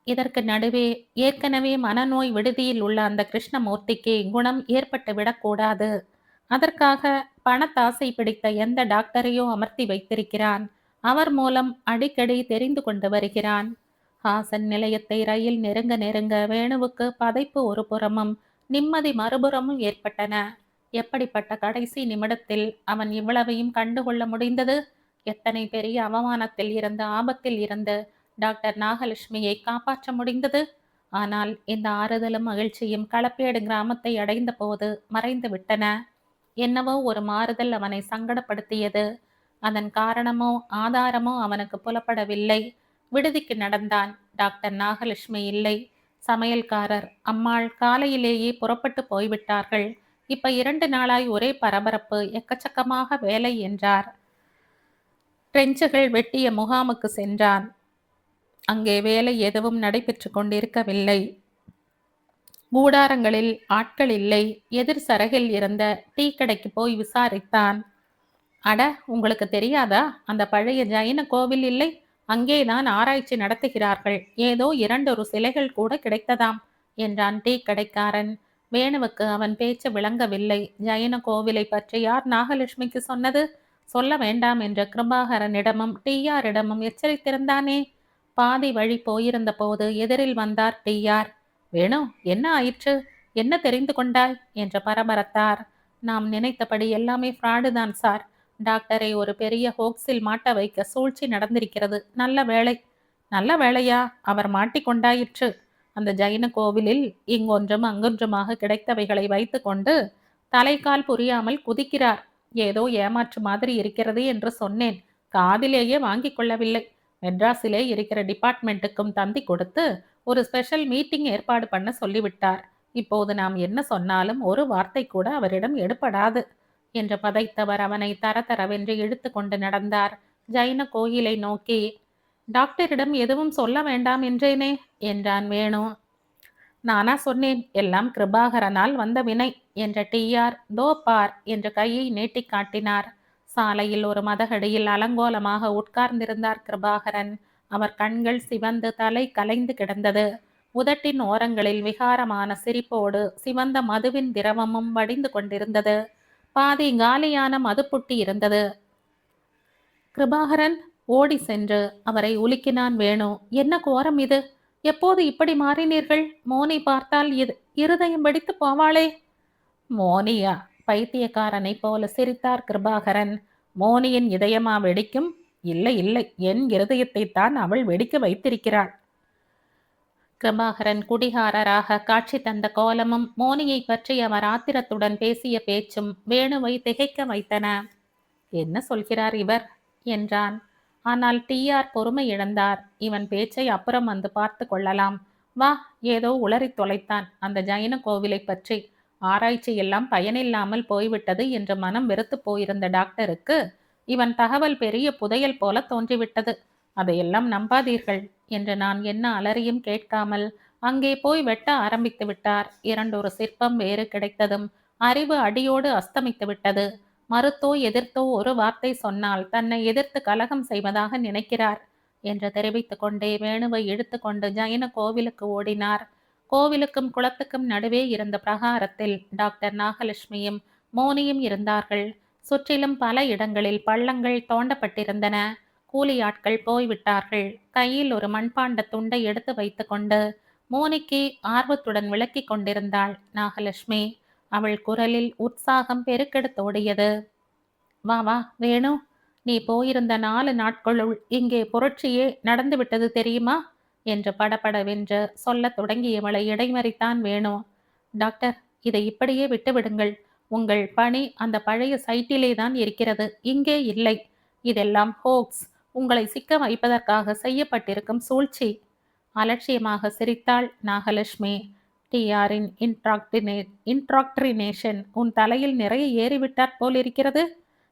இதற்கு நடுவே ஏற்கனவே மனநோய் விடுதியில் உள்ள அந்த கிருஷ்ணமூர்த்திக்கு குணம் ஏற்பட்டு விடக்கூடாது. அதற்காக பணத்தாசை பிடித்த எந்த டாக்டரையோ அமர்த்தி வைத்திருக்கிறான். அவர் மூலம் அடிக்கடி தெரிந்து கொண்டு வருகிறான். ஹாசன் நிலையத்தை ரயில் நெருங்க நெருங்க வேணுவுக்கு பதைப்பு ஒரு புறமும் நிம்மதி மறுபுறமும் ஏற்பட்டன. எப்படிப்பட்ட கடைசி நிமிடத்தில் அவன் இவ்வளவையும் கண்டுகொள்ள முடிந்தது? எத்தனை பெரிய அவமானத்தில் இருந்து ஆபத்தில் இருந்து டாக்டர் நாகலட்சுமியை காப்பாற்ற முடிந்தது? ஆனால் இந்த ஆறுதலும் மகிழ்ச்சியும் களப்பேடு கிராமத்தை அடைந்த போது மறைந்து விட்டன. என்னவோ ஒரு மாறுதல் அவனை சங்கடப்படுத்தியது. அதன் காரணமோ ஆதாரமோ அவனுக்கு புலப்படவில்லை. விடுதிக்கு நடந்தான். டாக்டர் நாகலட்சுமி இல்லை. சமையல்காரர் அம்மாள் காலையிலேயே புறப்பட்டு போய்விட்டார்கள். இப்ப 2 நாளாய் ஒரே பரபரப்பு, எக்கச்சக்கமாக வேலை என்றார். ட்ரெஞ்சுகள் வெட்டிய முகாமுக்கு சென்றான். அங்கே வேலை எதுவும் நடைபெற்று கொண்டிருக்கவில்லை. கூடாரங்களில் ஆட்கள் இல்லை. எதிர் சரகில் இருந்த டீ கடைக்கு போய் விசாரித்தான். அட, உங்களுக்கு தெரியாதா? அந்த பழைய ஜைன கோவில் இல்லை, அங்கேதான் ஆராய்ச்சி நடத்துகிறார்கள். ஏதோ 2 சிலைகள் கூட கிடைத்ததாம் என்றான் டீ கடைக்காரன். வேணுவுக்கு அவன் பேச்சு விளங்கவில்லை. ஜைன கோவிலை பற்றி யார் நாகலட்சுமிக்கு சொன்னது? சொல்ல வேண்டாம் என்ற கிருபாகரனிடமும் டிஆரிடமும் எச்சரித்திருந்தானே. பாதி வழி போயிருந்த போது எதிரில் வந்தார் டிஆர். வேணு, என்ன ஆயிற்று? என்ன தெரிந்து கொண்டாய் என்று பரபரத்தார். நாம் நினைத்தபடி எல்லாமே ஃப்ராடு தான் சார். டாக்டரை ஒரு பெரிய ஹோக்ஸில் மாட்ட வைக்க சூழ்ச்சி நடந்திருக்கிறது. நல்ல வேளை. நல்ல வேளையா? அவர் மாட்டிக்கொண்டாயிற்று. அந்த ஜைன கோவிலில் இங்கொன்றும் அங்கொன்றுமாக கிடைத்தவைகளை வைத்து கொண்டு தலைக்கால் புரியாமல் குதிக்கிறார். ஏதோ ஏமாற்று மாதிரி இருக்கிறது என்று சொன்னேன். காதிலேயே வாங்கி கொள்ளவில்லை. மெட்ராஸிலே இருக்கிற டிபார்ட்மெண்ட்டுக்கும் தந்தி கொடுத்து ஒரு ஸ்பெஷல் மீட்டிங் ஏற்பாடு பண்ண சொல்லிவிட்டார். இப்போது நாம் என்ன சொன்னாலும் ஒரு வார்த்தை கூட அவரிடம் எடுபடாது என்று பதைத்தவர் அவனை தரதரவென்று இழுத்து கொண்டு நடந்தார் ஜைன கோயிலை நோக்கி. டாக்டரிடம் எதுவும் சொல்ல வேண்டாம் என்றேனே என்றான் வேணு. நானா சொன்னேன்? எல்லாம் கிருபாகரனால் வந்த வினை என்ற டிஆர் தோ பார் என்று கையை நீட்டி காட்டினார். சாலையில் ஒரு மதகடியில் அலங்கோலமாக உட்கார்ந்திருந்தார் கிருபாகரன். அவர் கண்கள் சிவந்து தலை கலைந்து கிடந்தது. உதட்டின் ஓரங்களில் விகாரமான சிரிப்போடு சிவந்த மதுவின் திரவமும் வடிந்து கொண்டிருந்தது. பாதி காலியான மதுப்புட்டி இருந்தது. கிருபாகரன் ஓடி சென்று அவரை உலுக்கினான் வேணு. என்ன கோரம் இது? எப்போது இப்படி மாறினீர்கள்? மோனி பார்த்தால் இருதயம் வெடித்து போவாளே. மோனியா? பைத்தியக்காரனை போல சிரித்தார் கிருபாகரன். மோனியின் இதயமா வெடிக்கும்? இல்லை இல்லை, என் இருதயத்தை தான் அவள் வெடிக்க வைத்திருக்கிறாள். கிருபாகரன் குடிகாரராக காட்சி தந்த கோலமும் மோனியை பற்றி அவர் ஆத்திரத்துடன் பேசிய பேச்சும் வேணுவை திகைக்க வைத்தன. என்ன சொல்கிறார் இவர் என்றான். ஆனால் டிஆர் பொறுமை இழந்தார். இவன் பேச்சை அப்புறம் வந்து பார்த்து கொள்ளலாம். வா, ஏதோ உளறி தொலைத்தான் அந்த ஜைன கோவிலை பற்றி. ஆராய்ச்சி எல்லாம் பயனில்லாமல் போய்விட்டது என்று மனம் வெறுத்து போயிருந்த டாக்டருக்கு இவன் தகவல் பெரிய புதையல் போல தோன்றிவிட்டது. அதையெல்லாம் நம்பாதீர்கள் என்று நான் என்ன அலறியும் கேட்காமல் அங்கே போய் வெட்ட ஆரம்பித்து விட்டார். 2 சிற்பம் வேறு கிடைத்ததும் அறிவு அடியோடு அஸ்தமித்து விட்டது. மறுத்தோ எதிர்த்தோ ஒரு வார்த்தை சொன்னால் தன்னை எதிர்த்து கலகம் செய்வதாக நினைக்கிறார் என்று தெரிவித்துக் கொண்டே வேணுவை இழுத்து கொண்டு ஜைன கோவிலுக்கு ஓடினார். கோவிலுக்கும் குளத்துக்கும் நடுவே இருந்த பிரகாரத்தில் டாக்டர் நாகலட்சுமியும் மோனியும் இருந்தார்கள். சுற்றிலும் பல இடங்களில் பள்ளங்கள் தோண்டப்பட்டிருந்தன. கூலி ஆட்கள் போய்விட்டார்கள். கையில் ஒரு மண்பாண்ட துண்டை எடுத்து வைத்து கொண்டு மோனிக்கு ஆர்வத்துடன் விளக்கி கொண்டிருந்தாள் நாகலட்சுமி. அவள் குரலில் உற்சாகம் பெருக்கெடுத்தோடியது. வா வா வேணு, நீ போயிருந்த 4 நாட்களுள் இங்கே புரட்சியே நடந்துவிட்டது தெரியுமா என்று படபடவென்று சொல்லத் தொடங்கியவளை இடைமறித்தான் வேணு. டாக்டர், இதை இப்படியே விட்டுவிடுங்கள். உங்கள் பணி அந்த பழைய சைட்டிலே தான் இருக்கிறது, இங்கே இல்லை. இதெல்லாம் ஹோக்ஸ், உங்களை சிக்க வைப்பதற்காக செய்யப்பட்டிருக்கும் சூழ்ச்சி. அலட்சியமாக சிரித்தாள் நாகலட்சுமி. டிஆரின் இன்ட்ராக்டினேஷன் உன் தலையில் நிறைய ஏறிவிட்டாற் போலிருக்கிறது.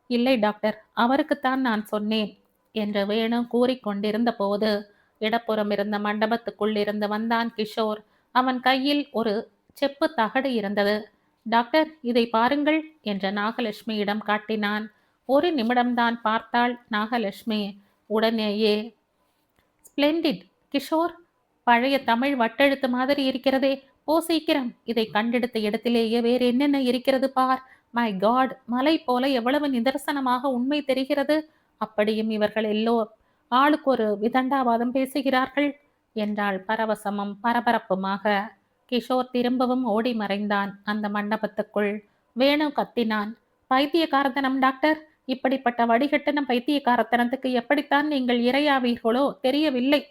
இல்லை டாக்டர், அவருக்குத்தான் நான் சொன்னேன் என்று வேணு கூறிக்கொண்டிருந்த போது இடப்புறம் இருந்த மண்டபத்துக்குள் இருந்து வந்தான் கிஷோர். அவன் கையில் ஒரு செப்பு தகடு இருந்தது. டாக்டர், இதை பாருங்கள் என்று நாகலட்சுமியிடம் காட்டினான். ஒரு நிமிடம்தான் பார்த்தாள் நாகலட்சுமி. உடனேயே, ஸ்பிளெண்டிட் கிஷோர், பழைய தமிழ் வட்டெழுத்து மாதிரி இருக்கிறதே. ஓ சீக்கிரம், இதை கண்டெடுத்த இடத்திலேயே வேறு என்னென்ன இருக்கிறது பார். மை காட், மலை போல எவ்வளவு நிதர்சனமாக உண்மை தெரிகிறது. அப்படியும் இவர்கள் ஆளுக்கு ஒரு விதண்டாவாதம் பேசுகிறார்கள் என்றாள் பரவசமும் பரபரப்புமாக. கிஷோர் திரும்பவும் ஓடி மறைந்தான் அந்த மண்டபத்துக்குள். வேணு கத்தினான். பைத்தியக்காரத்தனம் டாக்டர்! இப்படிப்பட்ட வடிகட்டின பைத்தியக்காரத்தனத்துக்கு எப்படித்தான் நீங்கள் இரையாவீர்களோ தெரியவில்லை.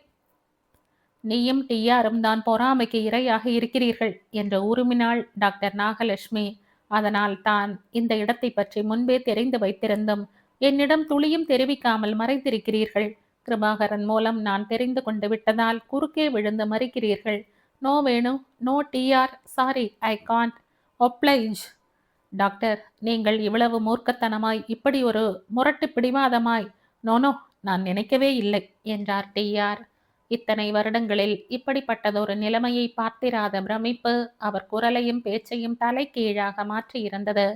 நீயும் டிஆரும் தான் பொறாமைக்கு இரையாக இருக்கிறீர்கள் என்று உருமினாள் டாக்டர் நாகலட்சுமி. அதனால் தான் இந்த இடத்தை பற்றி முன்பே தெரிந்து வைத்திருந்தும் என்னிடம் துளியும் தெரிவிக்காமல் மறைத்திருக்கிறீர்கள். கிருபாகரன் மூலம் நான் தெரிந்து கொண்டு விட்டதால் குறுக்கே விழுந்து மறிக்கிறீர்கள். No Venu, no DR, sorry, I can't oblige. Doctor, நீங்கள் இவ்வளவு மூர்க்கத்தனமாய், இப்படி ஒரு முரட்டு பிடிவாதமாய், நோனோ, நான் நினைக்கவே இல்லை என்றார் டிஆர். இத்தனை வருடங்களில் இப்படிப்பட்டதொரு நிலைமையை பார்த்திராத பிரமிப்பு அவர் குரலையும் பேச்சையும் தலைகீழாக மாற்றியிருந்தது.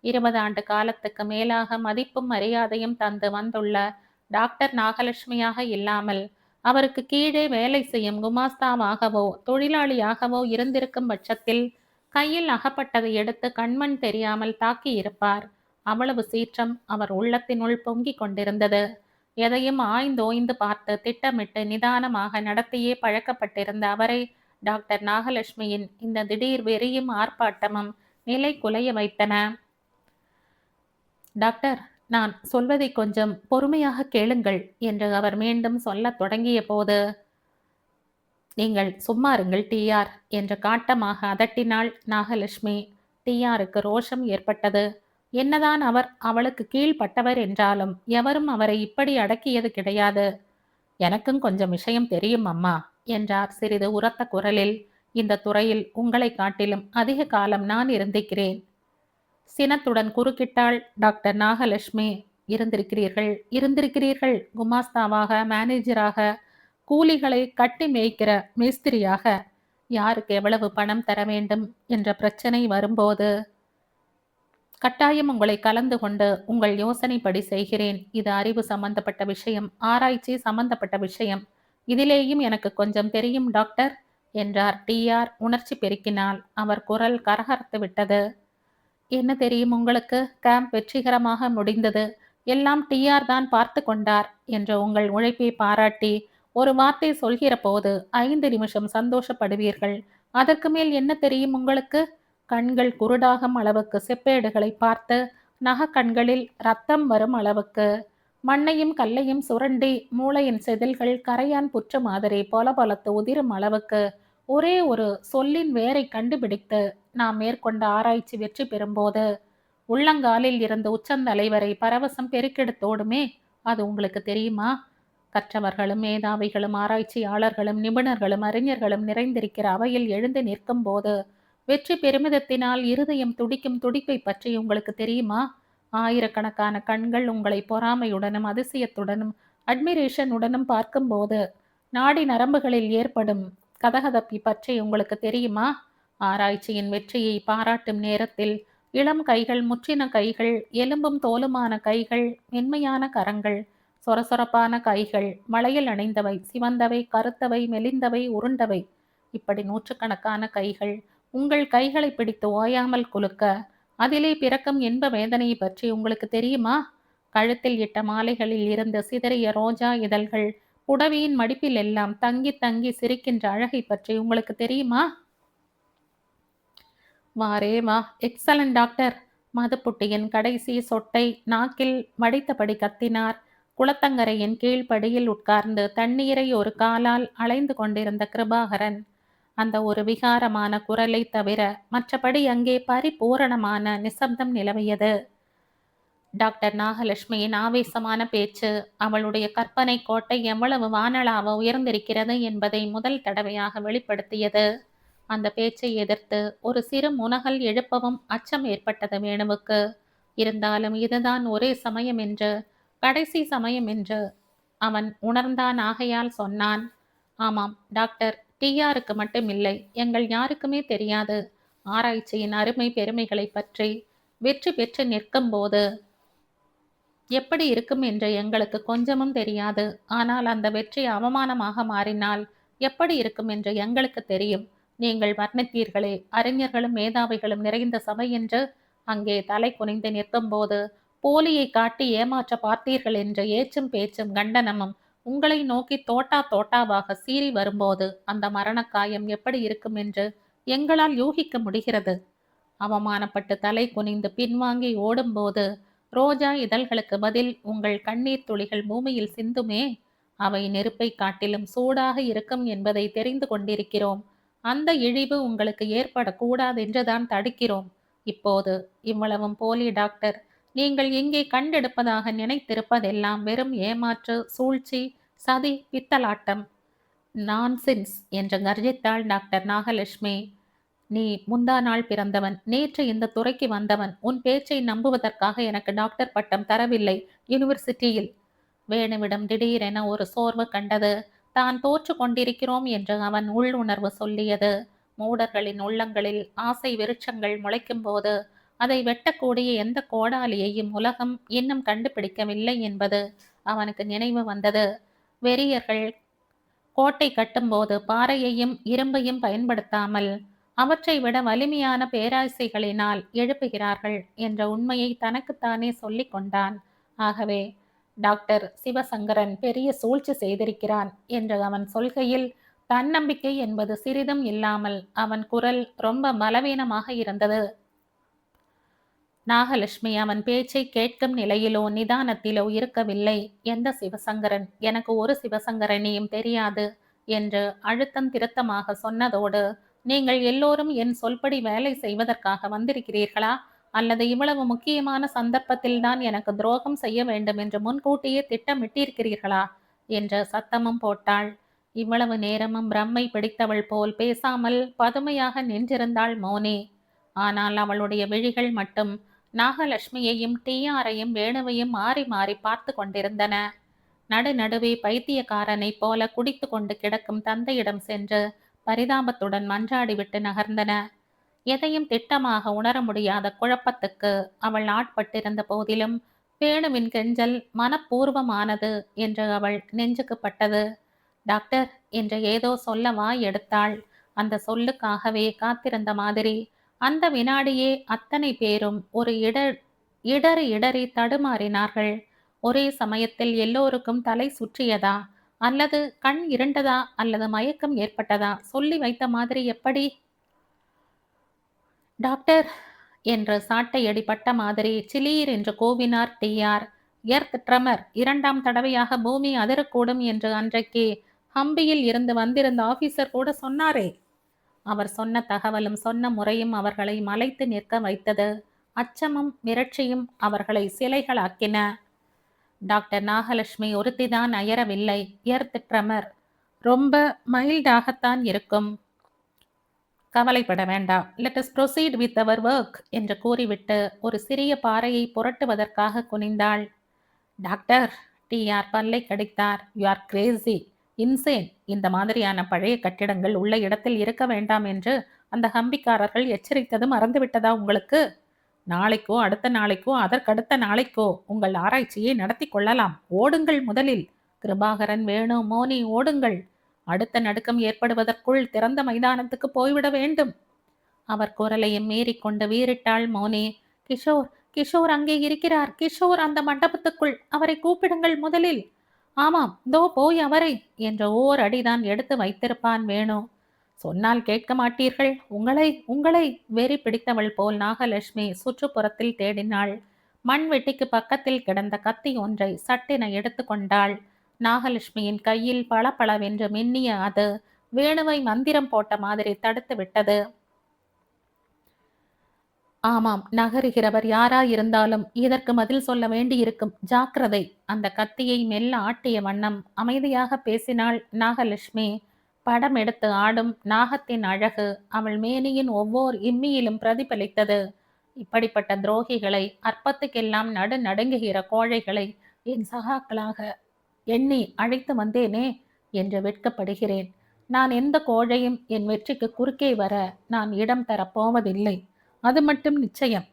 20 ஆண்டு காலத்துக்கு மேலாக மதிப்பும் மரியாதையும் தந்து வந்துள்ள டாக்டர் நாகலட்சுமியாக இல்லாமல் அவருக்கு கீழே வேலை செய்யும் குமாஸ்தாவாகவோ தொழிலாளியாகவோ இருந்திருக்கும் பட்சத்தில் கையில் அகப்பட்டதை எடுத்து கண்மண் தெரியாமல் தாக்கி இருப்பார். அவ்வளவு சீற்றம் அவர் உள்ளத்தினுள் பொங்கிக் கொண்டிருந்தது. எதையும் ஆய்ந்தோய்ந்து பார்த்து திட்டமிட்டு நிதானமாக நடத்தியே பழக்கப்பட்டிருந்த அவரை டாக்டர் நாகலட்சுமியின் இந்த திடீர் வெறியும் ஆர்ப்பாட்டமும் நிலை குலைய வைத்தன. டாக்டர், நான் சொல்வதை கொஞ்சம் பொறுமையாக கேளுங்கள் என்று அவர் மீண்டும் சொல்லத் தொடங்கிய போது, நீங்கள் சும்மா இருங்கள் டிஆர் என்று காட்டமாக அதட்டினாள் நாகலட்சுமி. டிஆருக்கு ரோஷம் ஏற்பட்டது. என்னதான் அவர் அவளுக்கு கீழ்ப்பட்டவர் என்றாலும் எவரும் அவரை இப்படி அடக்கியது கிடையாது. எனக்கும் கொஞ்சம் விஷயம் தெரியும் அம்மா என்றார் சிறிது உரத்த குரலில். இந்த துறையில் உங்களை காட்டிலும் அதிக காலம் நான் இருந்திருக்கிறேன். சினத்துடன் குறுக்கிட்டாள் டாக்டர் நாகலட்சுமி. இருந்திருக்கிறீர்கள், குமாஸ்தாவாக, மேனேஜராக, கூலிகளை கட்டி மேய்க்கிற மேஸ்திரியாக. யாருக்கு எவ்வளவு பணம் தர வேண்டும் என்ற பிரச்சனை வரும்போது கட்டாயம் உங்களை கலந்து கொண்டு உங்கள் யோசனைப்படி செய்கிறேன். இது அறிவு சம்பந்தப்பட்ட விஷயம், ஆராய்ச்சி சம்பந்தப்பட்ட விஷயம். இதிலேயும் எனக்கு கொஞ்சம் தெரியும் டாக்டர் என்றார் டிஆர் உணர்ச்சி பெருக்கினால். அவர் குரல் கரகரத்து விட்டது. என்ன தெரியும் உங்களுக்கு? கேம்ப் வெற்றிகரமாக முடிந்தது. எல்லாம் டிஆர் தான் பார்த்து கொண்டார் என்ற உங்கள் உழைப்பை பாராட்டி ஒரு வார்த்தை சொல்கிற போது 5 நிமிஷம் சந்தோஷப்படுவீர்கள். அதற்கு மேல் என்ன தெரியும் உங்களுக்கு? கண்கள் குருடாகும் அளவுக்கு செப்பேடுகளை பார்த்து நகக்கண்களில் ரத்தம் வரும் அளவுக்கு மண்ணையும் கல்லையும் சுரண்டி மூளையின் செதில்கள் கரையான் புற்று மாதிரி பொலபொலத்து உதிரும் அளவுக்கு ஒரே ஒரு சொல்லின் வேரை கண்டுபிடித்து நாம் மேற்கொண்ட ஆராய்ச்சி வெற்றி பெறும்போது உள்ளங்காலில் இருந்து உச்சந்தலை வரை பரவசம் பெருக்கெடுத்தோடுமே. அது உங்களுக்கு தெரியுமா? கற்றவர்களும் மேதாவிகளும் ஆராய்ச்சியாளர்களும் நிபுணர்களும் அறிஞர்களும் நிறைந்திருக்கிற அவையில் எழுந்து நிற்கும் போது வெற்றி பெருமிதத்தினால் இருதயம் துடிக்கும் துடிப்பை பற்றி உங்களுக்கு தெரியுமா? ஆயிரக்கணக்கான கண்கள் உங்களை பொறாமையுடனும் அதிசயத்துடனும் அட்மிரேஷனுடனும் பார்க்கும்போது நாடி நரம்புகளில் ஏற்படும் கதகதப்பை பற்றி உங்களுக்கு தெரியுமா? ஆராய்ச்சியின் வெற்றியை பாராட்டும் நேரத்தில் இளம் கைகள், முற்றின கைகள், எலும்பும் தோலுமான கைகள், மென்மையான கரங்கள், சொரசொரப்பான கைகள், மலையில் அணைந்தவை, சிவந்தவை, கருத்தவை, மெலிந்தவை, உருண்டவை, இப்படி நூற்றுக்கணக்கான கைகள் உங்கள் கைகளை பிடித்து ஓயாமல் குலுக்க அதிலே பிறக்கும் இன்ப வேதனையை பற்றி உங்களுக்கு தெரியுமா? கழுத்தில் இட்ட மாலைகளில் இருந்து சிதறிய ரோஜா இதழ்கள் புடவையின் மடிப்பில் எல்லாம் தங்கி தங்கி சிரிக்கின்ற அழகை பற்றி உங்களுக்கு தெரியுமா? வாரே வா, எக்ஸலண்ட் டாக்டர். மதுப்புட்டியின் கடைசி சொட்டை நாக்கில் வடித்தபடி கத்தினார். குளத்தங்கரையின் கீழ்ப்படியில் உட்கார்ந்து தண்ணீரை ஒரு காலால் அலைந்து கொண்டிருந்த கிருபாகரன். அந்த ஒரு விகாரமான குரலை தவிர மற்றபடி அங்கே பரிபூரணமான நிசப்தம் நிலவியது. டாக்டர் நாகலட்சுமியின் ஆவேசமான பேச்சு அவளுடைய கற்பனை கோட்டை எவ்வளவு வானளாவ உயர்ந்திருக்கிறது என்பதை முதல் தடவையாக வெளிப்படுத்தியது. அந்த பேச்சை எதிர்த்து ஒரு சிறு முனகல் எழுப்பவும் அச்சம் ஏற்பட்டது வேணுவுக்கு. இருந்தாலும் இதுதான் ஒரே சமயம் என்று, கடைசி சமயம் என்று அவன் உணர்ந்தான். ஆகையால் சொன்னான், ஆமாம் டாக்டர், டிஆருக்கு மட்டுமில்லை, எங்கள் யாருக்குமே தெரியாது ஆராய்ச்சியின் அருமை பெருமைகளை பற்றி. வெற்றி பெற்று நிற்கும் போது எப்படி இருக்கும் என்று எங்களுக்கு கொஞ்சமும் தெரியாது. ஆனால் அந்த வெற்றி அவமானமாக மாறினால் எப்படி இருக்கும் என்று எங்களுக்கு தெரியும். நீங்கள் வர்ணித்தீர்களே, அறிஞர்களும் மேதாவிகளும் நிறைந்த சபை என்று, அங்கே தலை குனிந்து நிற்கும்போது போலியை காட்டி ஏமாற்ற பார்த்தீர்கள் என்ற ஏச்சும் பேச்சும் கண்டனமும் உங்களை நோக்கி தோட்டா தோட்டாவாக சீறி வரும்போது அந்த மரணக்காயம் எப்படி இருக்கும் என்று எங்களால் யூகிக்க முடிகிறது. அவமானப்பட்டு தலை குனிந்து பின்வாங்கி ஓடும்போது ரோஜா இதழ்களுக்கு பதில் உங்கள் கண்ணீர் துளிகள் பூமியில் சிந்துமே, அவை நெருப்பை காட்டிலும் சூடாக இருக்கும் என்பதை தெரிந்து கொண்டிருக்கிறோம். அந்த இழிவு உங்களுக்கு ஏற்படக்கூடாது என்றுதான் தடுக்கிறோம். இப்போது இவ்வளவும் போலி டாக்டர். நீங்கள் இங்கே கண்டெடுப்பதாக நினைத்திருப்பதெல்லாம் வெறும் ஏமாற்று, சூழ்ச்சி, சதி, பித்தலாட்டம். நான்சென்ஸ் என்று கர்ஜித்தாள் டாக்டர் நாகலட்சுமி. நீ முந்தா நாள் பிறந்தவன், நேற்று இந்த துறைக்கு வந்தவன். உன் பேச்சை நம்புவதற்காக எனக்கு டாக்டர் பட்டம் தரவில்லை யூனிவர்சிட்டியில். வேணுவிடம் திடீரென ஒரு சோர்வு கண்டது. தான் தோற்று கொண்டிருக்கிறோம் என்று அவன் உள்ளுணர்வு சொல்லியது. மூடர்களின் உள்ளங்களில் ஆசை விருட்சங்கள் முளைக்கும் போது அதை வெட்டக்கூடிய எந்த கோடாலியையும் உலகம் இன்னும் கண்டுபிடிக்கவில்லை என்பது அவனுக்கு நினைவு வந்தது. வெறியர்கள் கோட்டை கட்டும்போது பாறையையும் இரும்பையும் பயன்படுத்தாமல் அவற்றை விட வலிமையான பேராசைகளினால் எழுப்புகிறார்கள் என்ற உண்மையை தனக்குத்தானே சொல்லி கொண்டான். ஆகவே டாக்டர் சிவசங்கரன் பெரிய சூழ்ச்சி செய்திருக்கிறான் என்று அவன் சொல்கையில் தன்னம்பிக்கை என்பது சிறிதும் இல்லாமல் அவன் குரல் ரொம்ப பலவீனமாக இருந்தது. நாகலட்சுமி அவன் பேச்சை கேட்கும் நிலையிலோ நிதானத்திலோ இருக்கவில்லை. எந்த சிவசங்கரன்? எனக்கு ஒரு சிவசங்கரனையும் தெரியாது என்று அழுத்தம் திருத்தமாக சொன்னதோடு, நீங்கள் எல்லோரும் என் சொல்படி வேலை செய்வதற்காக வந்திருக்கிறீர்களா, அல்லது இவ்வளவு முக்கியமான சந்தர்ப்பத்தில்தான் எனக்கு துரோகம் செய்ய வேண்டும் என்று முன்கூட்டியே திட்டமிட்டிருக்கிறீர்களா என்ற சத்தமும் போட்டாள். இவ்வளவு நேரமும் பிரம்மை பிடித்தவள் போல் பேசாமல் பதுமையாக நின்றிருந்தாள் மோனி. ஆனால் அவளுடைய விழிகள் மட்டும் நாகலட்சுமியையும் டிஆரையும் வேணுவையும் மாறி மாறி பார்த்து கொண்டிருந்தன. நடுநடுவே பைத்தியக்காரனைப் போல குடித்து கொண்டு கிடக்கும் தந்தையிடம் சென்று பரிதாபத்துடன் மன்றாடிவிட்டு நகர்ந்தன. எதையும் திட்டமாக உணர முடியாத குழப்பத்துக்கு அவள் ஆட்பட்டிருந்த போதிலும் வேணுவின் கெஞ்சல் மனப்பூர்வமானது என்று அவள் நெஞ்சுக்குப்பட்டது. டாக்டர் என்று ஏதோ சொல்ல வாய் எடுத்தாள். அந்த சொல்லுக்காகவே காத்திருந்த மாதிரி அந்த வினாடியே அத்தனை பேரும் ஒரு இடறி தடுமாறினார்கள். ஒரே சமயத்தில் எல்லோருக்கும் தலை சுற்றியதா, அல்லது கண் இருண்டதா, அல்லது மயக்கம் ஏற்பட்டதா? சொல்லி வைத்த மாதிரி எப்படி? டாக்டர் என்று சாட்டையடி பட்ட மாதிரி சிலீர் என்று கூவினார் டிஆர். எர்த் ட்ரெமர், 2ஆம் தடவையாக பூமி அதிரக்கூடும் என்று அன்றைக்கு ஹம்பியில் இருந்து வந்திருந்த ஆபீசர் கூட சொன்னாரே. அவர் சொன்ன தகவலும் சொன்ன முறையும் அவர்களை மலைத்து நிற்க வைத்தது. அச்சமும் மிரட்சியும் அவர்களை சிலைகளாக்கின. டாக்டர் நாகலட்சுமி ஒருத்திதான் அயரவில்லை. எர்த் ட்ரெமர் ரொம்ப மைல்டாகத்தான் இருக்கும், கவலைப்பட வேண்டாம், let us proceed with our work என்று கூறிவிட்டு ஒரு சிறிய பாறையை புரட்டுவதற்காக குனிந்தாள். டாக்டர், டிஆர் பல்லை கடித்தார். You are crazy, insane. இந்த மாதிரியான பழைய கட்டிடங்கள் உள்ள இடத்தில் இருக்க வேண்டாம் என்று அந்த ஹம்பிக்காரர்கள் எச்சரித்தது மறந்துவிட்டதா உங்களுக்கு? நாளைக்கோ அடுத்த நாளைக்கோ அதற்கடுத்த நாளைக்கோ உங்கள் ஆராய்ச்சியை நடத்தி கொள்ளலாம். ஓடுங்கள் முதலில். கிருபாகரன், வேணு, மோனி, ஓடுங்கள். அடுத்த நடுக்கம் ஏற்படுவதற்குள் திறந்த மைதானத்துக்கு போய்விட வேண்டும். அவர் குரலையும் மீறிக்கொண்டு வீறிட்டாள் மோனி. கிஷோர், கிஷோர் அங்கே இருக்கிறார். கிஷோர் அந்த மண்டபத்துக்குள், அவரை கூப்பிடுங்கள் முதலில். ஆமாம், தோ போய் அவரை என்ற ஓர் அடிதான் எடுத்து வைத்திருப்பான் வேணு. சொன்னால் கேட்க மாட்டீர்கள். உங்களை வெறி பிடித்தவள் போல் நாகலட்சுமி சுற்றுப்புறத்தில் தேடினாள். மண்வெட்டிக்கு பக்கத்தில் கிடந்த கத்தி ஒன்றை சட்டென எடுத்து கொண்டாள். நாகலட்சுமியின் கையில் பளபளவென்று மின்னிய அது வேணுவை மந்திரம் போட்ட மாதிரி தடுத்து விட்டது. ஆமாம், நகருகிறவர் யாராயிருந்தாலும் இதற்கு பதில் சொல்ல வேண்டியிருக்கும். ஜாக்கிரதை. அந்த கத்தியை மெல்ல ஆட்டிய வண்ணம் அமைதியாக பேசினாள் நாகலட்சுமி. படம் எடுத்து ஆடும் நாகத்தின் அழகு அவள் மேனியின் ஒவ்வொரு இம்மியிலும் பிரதிபலித்தது. இப்படிப்பட்ட துரோகிகளை, அற்பத்துக்கெல்லாம் நடுநடுங்குகிற கோழைகளை என் சகாக்களாக எண்ணி அழைத்து வந்தேனே என்று வெட்கப்படுகிறேன். நான் எந்த கோழையும் என் வெற்றிக்கு குறுக்கே வர நான் இடம் தரப்போவதில்லை, அது மட்டும் நிச்சயம்.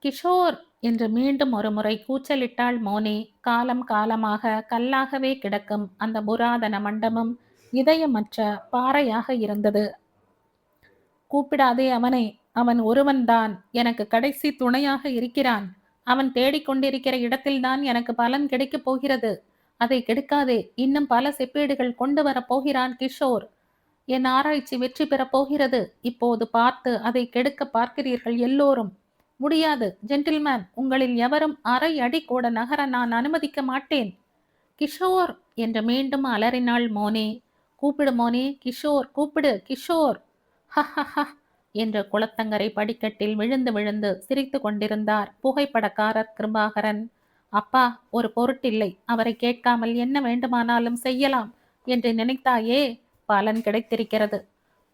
கிஷோர் என்று மீண்டும் ஒரு முறை கூச்சலிட்டாள் மோனி. காலம் காலமாக கல்லாகவே கிடக்கும் அந்த புராதன மண்டபம் இதயமற்ற பாறையாக இருந்தது. கூப்பிடாதே அவனை அவன் ஒருவன்தான் எனக்கு கடைசி துணையாக இருக்கிறான். அவன் தேடிக்கொண்டிருக்கிற இடத்தில்தான் எனக்கு பலன் கிடைக்கப் போகிறது. அதை கெடுக்காதே. இன்னும் பல செப்பேடுகள் கொண்டு வரப் போகிறான் கிஷோர். என் ஆராய்ச்சி வெற்றி பெறப் போகிறது. இப்போது பார்த்து அதை கெடுக்க பார்க்கிறீர்கள் எல்லோரும். முடியாது. ஜென்டில்மேன், உங்களில் எவரும் அரை அடி கூட நகர நான் அனுமதிக்க மாட்டேன். கிஷோர் என்று மீண்டும் அலறினாள் மோனி. கூப்பிடு மோனி, கிஷோர் கூப்பிடு, கிஷோர். ஹஹஹ என்று குளத்தங்கரை படிக்கட்டில் விழுந்து விழுந்து சிரித்து கொண்டிருந்தார் புகைப்படக்காரர் கிருபாகரன். அப்பா, ஒரு பொருட்டில்லை. அவரை கேட்காமல் என்ன வேண்டுமானாலும் செய்யலாம் என்று நினைத்தாயே, பலன் கிடைத்திருக்கிறது.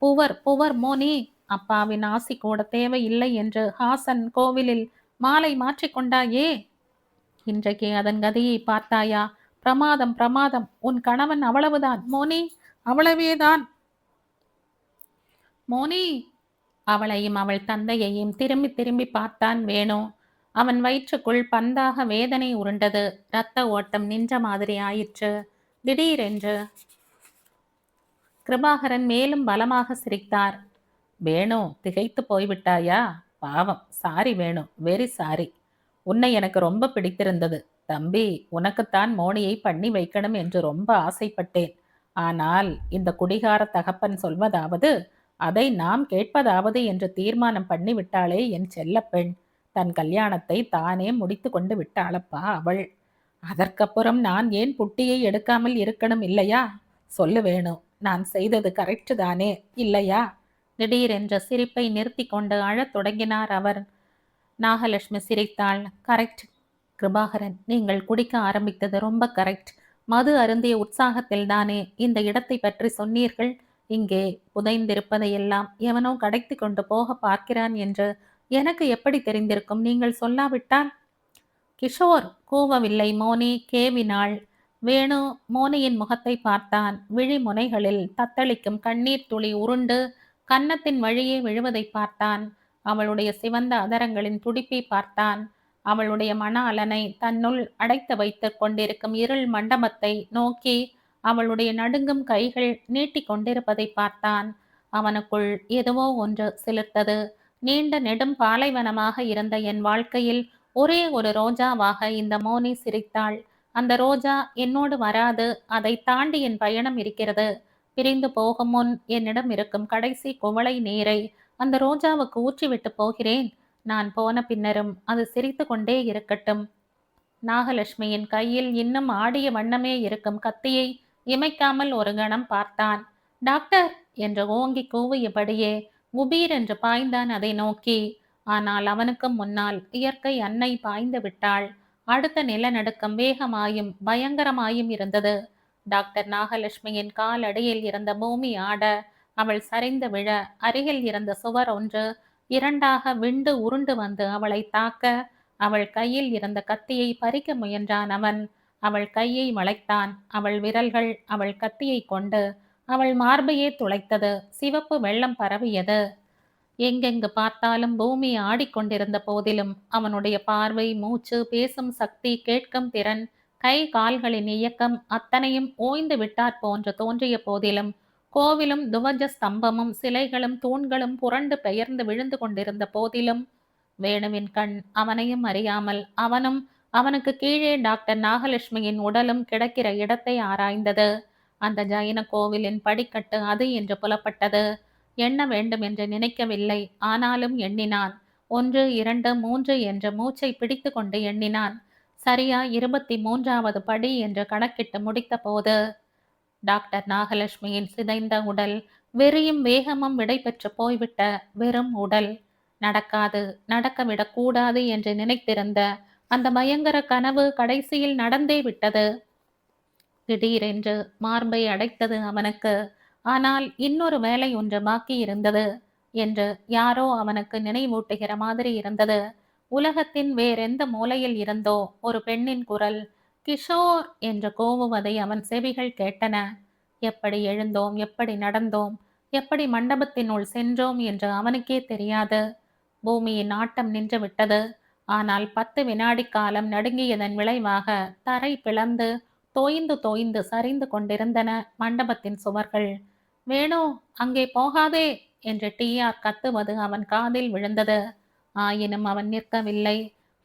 Poor poor Moni. அப்பாவின் ஆசி கூட தேவையில்லை என்று ஹாசன் கோவிலில் மாலை மாற்றிக்கொண்டாயே, இன்றைக்கு அதன் கதையை பார்த்தாயா? பிரமாதம் பிரமாதம். உன் கணவன் அவ்வளவுதான் மோனி, அவ்வளவேதான் மோனி. அவளையும் அவள் தந்தையையும் திரும்பி திரும்பி பார்த்தான் வேணு. அவன் வயிற்றுக்குள் பந்தாக வேதனை உருண்டது. இரத்த ஓட்டம் நின்ற மாதிரி ஆயிற்று. திடீரென்று கிருபாகரன் மேலும் பலமாக சிரித்தார். வேணு, திகைத்து போய்விட்டாயா? பாவம். சாரி வேணு, வெரி சாரி. உன்னை எனக்கு ரொம்ப பிடித்திருந்தது. தம்பி, உனக்குத்தான் மோனியை பண்ணி வைக்கணும் என்று ரொம்ப ஆசைப்பட்டேன். ஆனால் இந்த குடிகார தகப்பன் சொல்வதாவது, அதை நாம் கேட்பதாவது என்று தீர்மானம் பண்ணி விட்டாளே என் செல்லப்பெண். தன் கல்யாணத்தை தானே முடித்து கொண்டு விட்டாளப்பா அவள். அதற்கப்புறம் நான் ஏன் புட்டியை எடுக்காமல் இருக்கணும் இல்லையா? சொல்லு வேணும், நான் செய்தது கரெக்டு தானே இல்லையா? திடீரென்ற சிரிப்பை நிறுத்தி கொண்டு அழத் தொடங்கினார் அவர். நாகலட்சுமி சிரித்தாள். கரெக்ட் கிருபாகரன், நீங்கள் குடிக்க ஆரம்பித்தது ரொம்ப கரெக்ட். மது அருந்திய உற்சாகத்தில் தானே இந்த இடத்தை பற்றி சொன்னீர்கள். இங்கே புதைந்திருப்பதையெல்லாம் எவனோ கடைத்து கொண்டு போக பார்க்கிறான் என்று எனக்கு எப்படி தெரிந்திருக்கும் நீங்கள் சொல்லாவிட்டால்? கிஷோர் கூவவில்லை மோனி, கேவினாள். வேணு மோனியின் முகத்தை பார்த்தான். விழி முனைகளில் தத்தளிக்கும் கண்ணீர் துளி உருண்டு கன்னத்தின் வழியே விழுவதை பார்த்தான். அவளுடைய சிவந்த அதரங்களின் துடிப்பை பார்த்தான். அவளுடைய மன அலனை தன்னுள் அடைத்து வைத்து கொண்டிருக்கும் இருள் மண்டபத்தை நோக்கி அவளுடைய நடுங்கும் கைகள் நீட்டி கொண்டிருப்பதை பார்த்தான். அவனுக்குள் எதுவோ ஒன்று சிலிர்த்தது. நீண்ட நெடும் பாலைவனமாக இருந்த என் வாழ்க்கையில் ஒரே ஒரு ரோஜாவாக இந்த மோனி சிரித்தாள். அந்த ரோஜா என்னோடு வராது. அதை தாண்டி என் பயணம் இருக்கிறது. பிரிந்து போகும் முன் என்னிடம் இருக்கும் கடைசி குவளை நீரை அந்த ரோஜாவுக்கு ஊற்றிவிட்டு போகிறேன். நான் போன பின்னரும் அது சிரித்து கொண்டே இருக்கட்டும். நாகலட்சுமியின் கையில் இன்னும் ஆடிய வண்ணமே இருக்கும் கத்தியை இமைக்காமல் ஒரு கணம் பார்த்தான். டாக்டர் என்று ஓங்கி கூவியபடியே குபீர் என்று பாய்ந்தான் அதை நோக்கி. ஆனால் அவனுக்கு முன்னால் இயற்கை அன்னை பாய்ந்து விட்டாள். அடுத்த நிலநடுக்கம் வேகமாயும் பயங்கரமாயும் இருந்தது. டாக்டர் நாகலட்சுமியின் கால் அடியில் இருந்த பூமி ஆட, அவள் சரிந்து விழ, அருகில் இருந்த சுவர் ஒன்று இரண்டாக விண்டு உருண்டு வந்து அவளை தாக்க, அவள் கையில் இருந்த கத்தியை பறிக்க முயன்றான் அவன். அவள் கையை வளைத்தான். அவள் விரல்கள் அவள் கத்தியை கொண்டு அவள் மார்பையே துளைத்தது. சிவப்பு வெள்ளம் பரவியது. எங்கெங்கு பார்த்தாலும் பூமி ஆடிக்கொண்டிருந்த போதிலும் அவனுடைய பார்வை, மூச்சு, பேசும் சக்தி, கேட்கும் திறன், கை கால்களின் இயக்கம் அத்தனையும் ஓய்ந்து விட்டாற் போன்று தோன்றிய போதிலும் கோவிலும் துவஜ ஸ்தம்பமும் சிலைகளும் தூண்களும் புரண்டு பெயர்ந்து விழுந்து கொண்டிருந்த போதிலும் வேணுவின் கண் அவனையும் அறியாமல் அவனும் அவனுக்கு கீழே டாக்டர் நாகலட்சுமியின் உடலும் கிடக்கிற இடத்தை ஆராய்ந்தது. அந்த ஜைன கோவிலின் படிக்கட்டு அது என்று புலப்பட்டது. எண்ண வேண்டும் என்று நினைக்கவில்லை. ஆனாலும் எண்ணினான். 1 2 3 என்று மூச்சை பிடித்து கொண்டு எண்ணினான். சரியா 23வது படி என்று கணக்கிட்டு முடித்த போது டாக்டர் நாகலட்சுமியின் சிதைந்த உடல், வெறியும் வேகமும் விடை பெற்று போய்விட்ட வெறும் உடல். நடக்காது, நடக்க விடக்கூடாது என்று நினைத்திருந்த அந்த பயங்கர கனவு கடைசியில் நடந்தே விட்டது. திடீரென்று மார்பை அடைத்தது அவனுக்கு. ஆனால் இன்னொரு வேலை ஒன்று பாக்கி இருந்தது என்று யாரோ அவனுக்கு நினைவூட்டுகிற மாதிரி இருந்தது. உலகத்தின் வேறெந்த மூலையில் இருந்தோ ஒரு பெண்ணின் குரல் கிஷோர் என்று கோவுவதை அவன் செவிகள் கேட்டன. எப்படி எழுந்தோம், எப்படி நடந்தோம், எப்படி மண்டபத்தினுள் சென்றோம் என்று அவனுக்கே தெரியாது. பூமியின் ஆட்டம் நின்று விட்டது. ஆனால் 10 வினாடி காலம் நடுங்கியதன் விளைவாக தரை பிளந்து தோய்ந்து தோய்ந்து சரிந்து கொண்டிருந்தன மண்டபத்தின் சுவர்கள். வேணு, அங்கே போகாதே என்று டிஆர் கத்துவது அவன் காதில் விழுந்தது. ஆயினும் அவன் நிற்கவில்லை.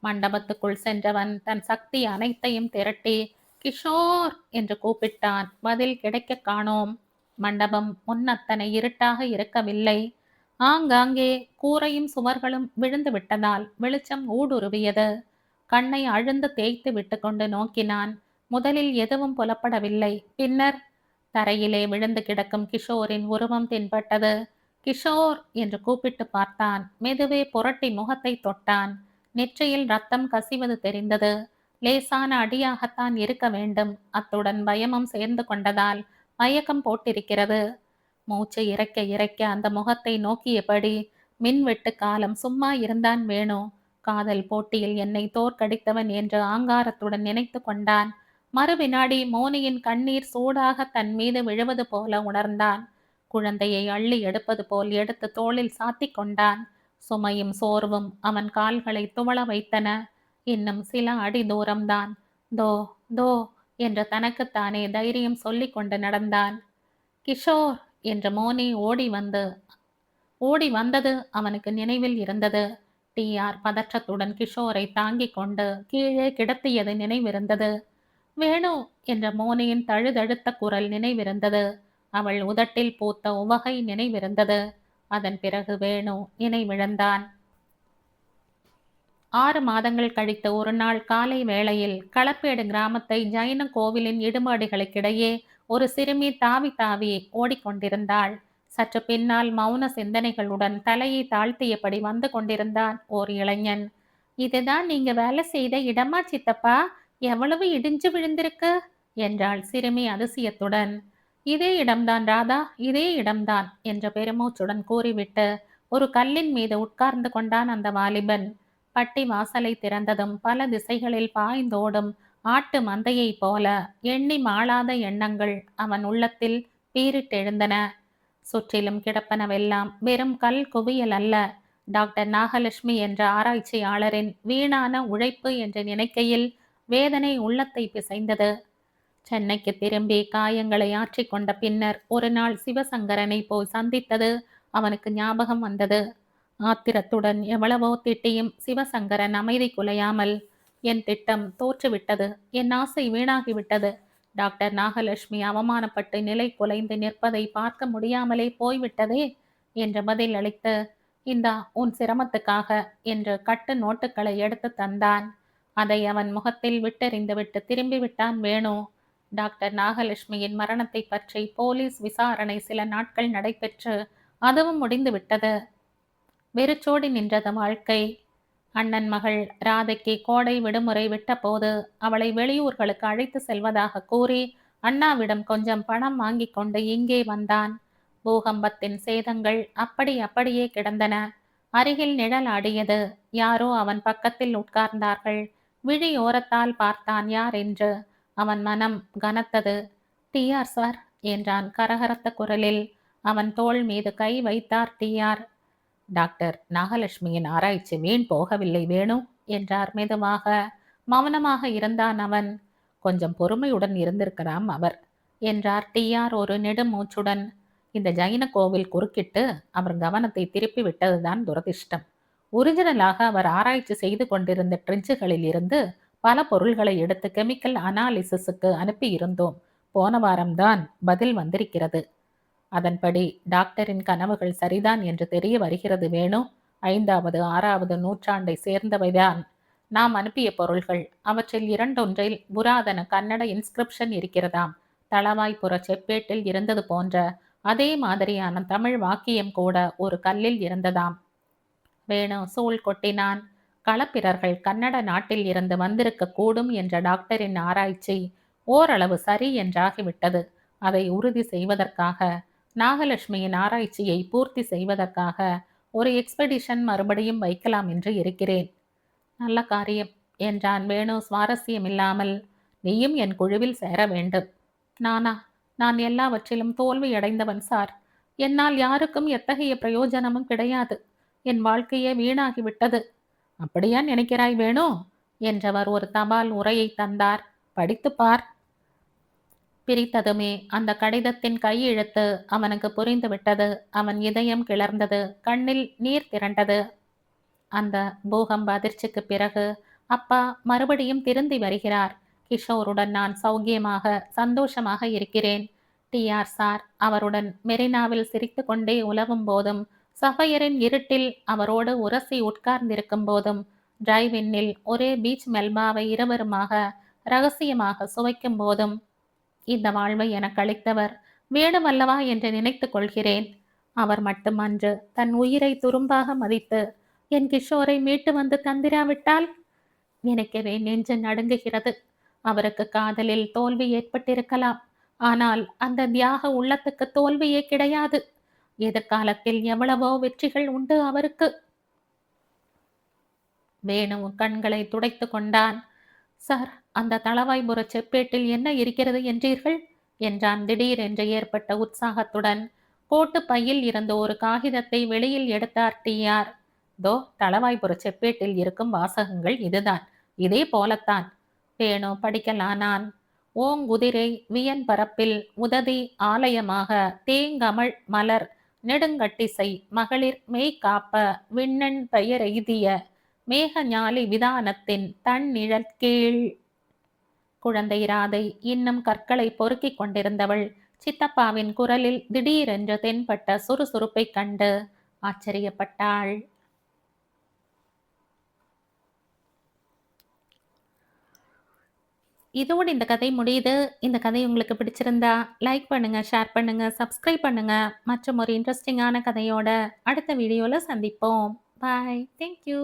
மண்டபத்துக்குள் சென்றவன் தன் சக்தி அனைத்தையும் திரட்டி கிஷோர் என்று கூப்பிட்டான். பதில் கிடைக்க காணோம். மண்டபம் முன்னத்தனை இருட்டாக இருக்கவில்லை. ஆங்காங்கே கூரையும் சுவர்களும் விழுந்து விட்டதால் வெளிச்சம் ஊடுருவியது. கண்ணை அழுந்து தேய்த்து விட்டு கொண்டு நோக்கினான். முதலில் எதுவும் புலப்படவில்லை. பின்னர் தரையிலே விழுந்து கிடக்கும் கிஷோரின் உருவம் தென்பட்டது. கிஷோர் என்று கூப்பிட்டு பார்த்தான். மெதுவே புரட்டி முகத்தை தொட்டான். நெற்றியில் ரத்தம் கசிவது தெரிந்தது. லேசான அடியாகத்தான் இருக்க வேண்டும். அத்துடன் பயமும் சேர்ந்து கொண்டதால் மயக்கம் போட்டிருக்கிறது. மூச்சு இறைக்க இறைக்க அந்த முகத்தை நோக்கியபடி மின்வெட்டு காலம் சும்மா இருந்தான் வேணு. காதல் போட்டியில் என்னை தோற்கடித்தவன் என்று ஆங்காரத்துடன் நினைத்து கொண்டான். மறு வினாடி மோனியின் கண்ணீர் சூடாக தன் மீது விழுவது போல உணர்ந்தான். குழந்தையை அள்ளி எடுப்பது போல் எடுத்து தோளில் சாத்தி கொண்டான். சுமையும் சோர்வும் அவன் கால்களை துவள வைத்தன. இன்னும் சில அடி தூரம்தான். தோ தோ என்று தனக்குத்தானே தைரியம் சொல்லிக் கொண்டு நடந்தான். கிஷோர் என்று மோனி ஓடி வந்தது அவனுக்கு நினைவில் இருந்தது. டிஆர் பதற்றத்துடன் கிஷோரை தாங்கிக் கொண்டு கீழே கிடத்தியது நினைவிருந்தது. வேணு என்ற மோனியின் தழுதழுத்த குரல் நினைவிருந்தது. அவள் உதட்டில் பூத்த உவகை நினைவிருந்தது. அதன் பிறகு வேணு நினைவிழந்தான். 6 மாதங்கள் கழித்த ஒரு நாள் காலை வேளையில் களப்பேடு கிராமத்தை ஜைன கோவிலின் இடுபாடுகளுக்கிடையே ஒரு சிறுமி தாவி தாவி ஓடிக்கொண்டிருந்தாள். சற்று பின்னால் மௌன சிந்தனைகளுடன் தலையை தாழ்த்தியபடி வந்து கொண்டிருந்தான் ஓர் இளைஞன். இதுதான் நீங்க வேலை செய்த இடமா சித்தப்பா? எவ்வளவு இடிஞ்சு விழுந்திருக்கு என்றாள் சிறுமி அதிசயத்துடன். இதே இடம்தான் ராதா, இதே இடம்தான் என்ற பெருமூச்சுடன் கூறிவிட்டு ஒரு கல்லின் மீது உட்கார்ந்து கொண்டான் அந்த வாலிபன். பட்டி வாசலை திறந்ததும் பல திசைகளில் பாய்ந்தோடும் ஆட்டு மந்தையைப் போல எண்ணி மாளாத எண்ணங்கள் அவன் உள்ளத்தில் பீரிட்டெழுந்தன. சுற்றிலும் கிடப்பனவெல்லாம் வெறும் கல் குவியல் அல்ல. டாக்டர் நாகலட்சுமி என்ற ஆராய்ச்சியாளரின் வீணான உழைப்பு என்று நினைக்கையில் வேதனை உள்ளத்தை பிசைந்தது. சென்னைக்கு திரும்பி காயங்களை ஆற்றிக்கொண்ட பின்னர் ஒரு நாள் சிவசங்கரனை போய் சந்தித்தது அவனுக்கு ஞாபகம் வந்தது. ஆத்திரத்துடன் எவ்வளவோ திட்டியும் சிவசங்கரன் அமைதி குலையாமல், என் திட்டம் தோற்றுவிட்டது, என் ஆசை வீணாகிவிட்டது, டாக்டர் நாகலட்சுமி அவமானப்பட்டு நிலை குலைந்து நிற்பதை பார்க்க முடியாமலே போய்விட்டதே என்று பதில் அளித்து, இந்தா உன் சிரமத்துக்காக என்று கட்டு நோட்டுகளை எடுத்து தந்தான். அதை அவன் முகத்தில் விட்டெறிந்துவிட்டு திரும்பிவிட்டான் வேணு. டாக்டர் நாகலட்சுமியின் மரணத்தை பற்றி போலீஸ் விசாரணை சில நாட்கள் நடைபெற்று அதுவும் முடிந்து விட்டது. வெறிச்சோடி நின்றது வாழ்க்கை. அண்ணன் மகள் ராதைக்கு கோடை விடுமுறை விட்டபோது அவளை வெளியூர்களுக்கு அழைத்து செல்வதாக கூறி அண்ணாவிடம் கொஞ்சம் பணம் வாங்கி கொண்டு இங்கே வந்தான். பூகம்பத்தின் சேதங்கள் அப்படியே கிடந்தன. அருகில் நிழல் ஆடியது. யாரோ அவன் பக்கத்தில் உட்கார்ந்தார்கள். விழி ஓரத்தால் பார்த்தான் யார் என்று. அவன் மனம் கனத்தது. டிஆர் சார் என்றான் கரகரத்த குரலில். அவன் தோள் மீது கை வைத்தார் டிஆர். டாக்டர் நாகலட்சுமியின் ஆராய்ச்சி வீண் போகவில்லை வேணு என்றார் மெதுவாக. மௌனமாக இருந்தான் அவன். கொஞ்சம் பொறுமையுடன் இருந்திருக்கலாம் அவர் என்றார் டிஆர் ஒரு நெடுமூச்சுடன். இந்த ஜைன கோவில் குறுக்கிட்டு அவர் கவனத்தை திருப்பி விட்டதுதான் துரதிர்ஷ்டம். ஒரிஜினலாக அவர் ஆராய்ச்சி செய்து கொண்டிருந்த ட்ரெஞ்சுகளில் இருந்து பல பொருள்களை எடுத்து கெமிக்கல் அனாலிசிஸுக்கு அனுப்பி இருந்தோம். போன வாரம்தான் பதில் வந்திருக்கிறது. அதன்படி டாக்டரின் கனவுகள் சரிதான் என்று தெரிய வருகிறது வேணு. 5வது 6வது நூற்றாண்டை சேர்ந்தவைதான் நாம் அனுப்பிய பொருள்கள். அவற்றில் 2 புராதன கன்னட இன்ஸ்கிரிப்ஷன் இருக்கிறதாம். தளவாய்ப்புற செப்பேட்டில் இருந்தது போன்ற அதே மாதிரியான தமிழ் வாக்கியம் கூட ஒரு கல்லில் இருந்ததாம். வேணு சூழ் கொட்டினான். களப்பிரர்கள் கன்னட நாட்டில் இருந்து வந்திருக்க கூடும் என்ற டாக்டரின் ஆராய்ச்சி ஓரளவு சரி என்றாகிவிட்டது. அதை உறுதி செய்வதற்காக, நாகலட்சுமியின் ஆராய்ச்சியை பூர்த்தி செய்வதற்காக ஒரு எக்ஸ்பெடிஷன் மறுபடியும் வைக்கலாம் என்று இருக்கிறேன். நல்ல காரியம் என்றான் வேணு சுவாரஸ்யமில்லாமல். நீயும் என் குழுவில் சேர வேண்டும். நானா? நான் எல்லாவற்றிலும் தோல்வியடைந்தவன் சார். என்னால் யாருக்கும் எத்தகைய பிரயோஜனமும் கிடையாது. என் வாழ்க்கையே வீணாகிவிட்டது. அப்படியா நினைக்கிறாய் வேணு என்றவர் ஒரு தபால் உரையை தந்தார். படித்து பார். பிரித்ததுமே அந்த கடிதத்தின் கையெழுத்து அவனுக்கு புரிந்துவிட்டது. அவன் இதயம் கிளர்ந்தது, கண்ணில் நீர் திரண்டது. அந்த பூகம்ப அதிர்ச்சிக்கு பிறகு அப்பா மறுபடியும் திருந்தி வருகிறார். கிஷோருடன் நான் சௌக்கியமாக சந்தோஷமாக இருக்கிறேன். டிஆர் சார் அவருடன் மெரினாவில் சிரித்து கொண்டே உலவும் போதும், சஃபயரின் இருட்டில் அவரோடு உரசி உட்கார்ந்திருக்கும் போதும், டிரைவின்னில் ஒரே பீச் மெல்பாவை இருவருமாக ரகசியமாக சுவைக்கும் போதும், இந்த வாழ்வை எனக்கு அளித்தவர் வேணுமல்லவா என்று நினைத்து கொள்கிறேன். அவர் மட்டும் அன்று தன் உயிரை துரும்பாக மதித்து என் கிஷோரை மீட்டு வந்து தந்திராவிட்டால் எனக்கவே நெஞ்சு நடுங்குகிறது. அவருக்கு காதலில் தோல்வி ஏற்பட்டிருக்கலாம். ஆனால் அந்த தியாக உள்ளத்துக்கு தோல்வியே கிடையாது. எதிர்காலத்தில் எவ்வளவோ வெற்றிகள் உண்டு அவருக்கு. வேணு கண்களை துடைத்து கொண்டான். சார், அந்த தளவாய்புர செப்பேட்டில் என்ன இருக்கிறது என்றீர்கள் என்றான் திடீரென்று ஏற்பட்ட உற்சாகத்துடன். கோட்டு பையில் இருந்த ஒரு காகிதத்தை வெளியில் எடுத்தார் டிஆர். தோ தளவாய்புர செப்பேட்டில் இருக்கும் வாசகங்கள் இதுதான். இதே போலத்தான். வேணு படிக்கலானான். ஓங்குதிரை வியன் பரப்பில் உததி ஆலயமாக தேங்கமழ் மலர் நெடுங்கட்டிசை மகளிர் மெய் காப்ப விண்ணன் பெயர் எய்திய மேக ஞாலி விதானத்தின் தன் நிழற்கீழ். குழந்தை ராதை இன்னும் கற்களை பொறுக்கிக் கொண்டிருந்தவள் சித்தப்பாவின் குரலில் திடீரென்று தென்பட்ட சுறுசுறுப்பை கண்டு ஆச்சரியப்பட்டாள். இதோடு இந்த கதை முடியுது. இந்த கதை உங்களுக்கு பிடிச்சிருந்தா லைக் பண்ணுங்க, ஷேர் பண்ணுங்க, சப்ஸ்கிரைப் பண்ணுங்க. மற்றும் ஒரு இன்ட்ரெஸ்டிங்கான கதையோட அடுத்த வீடியோல சந்திப்போம். பாய். தேங்க்யூ.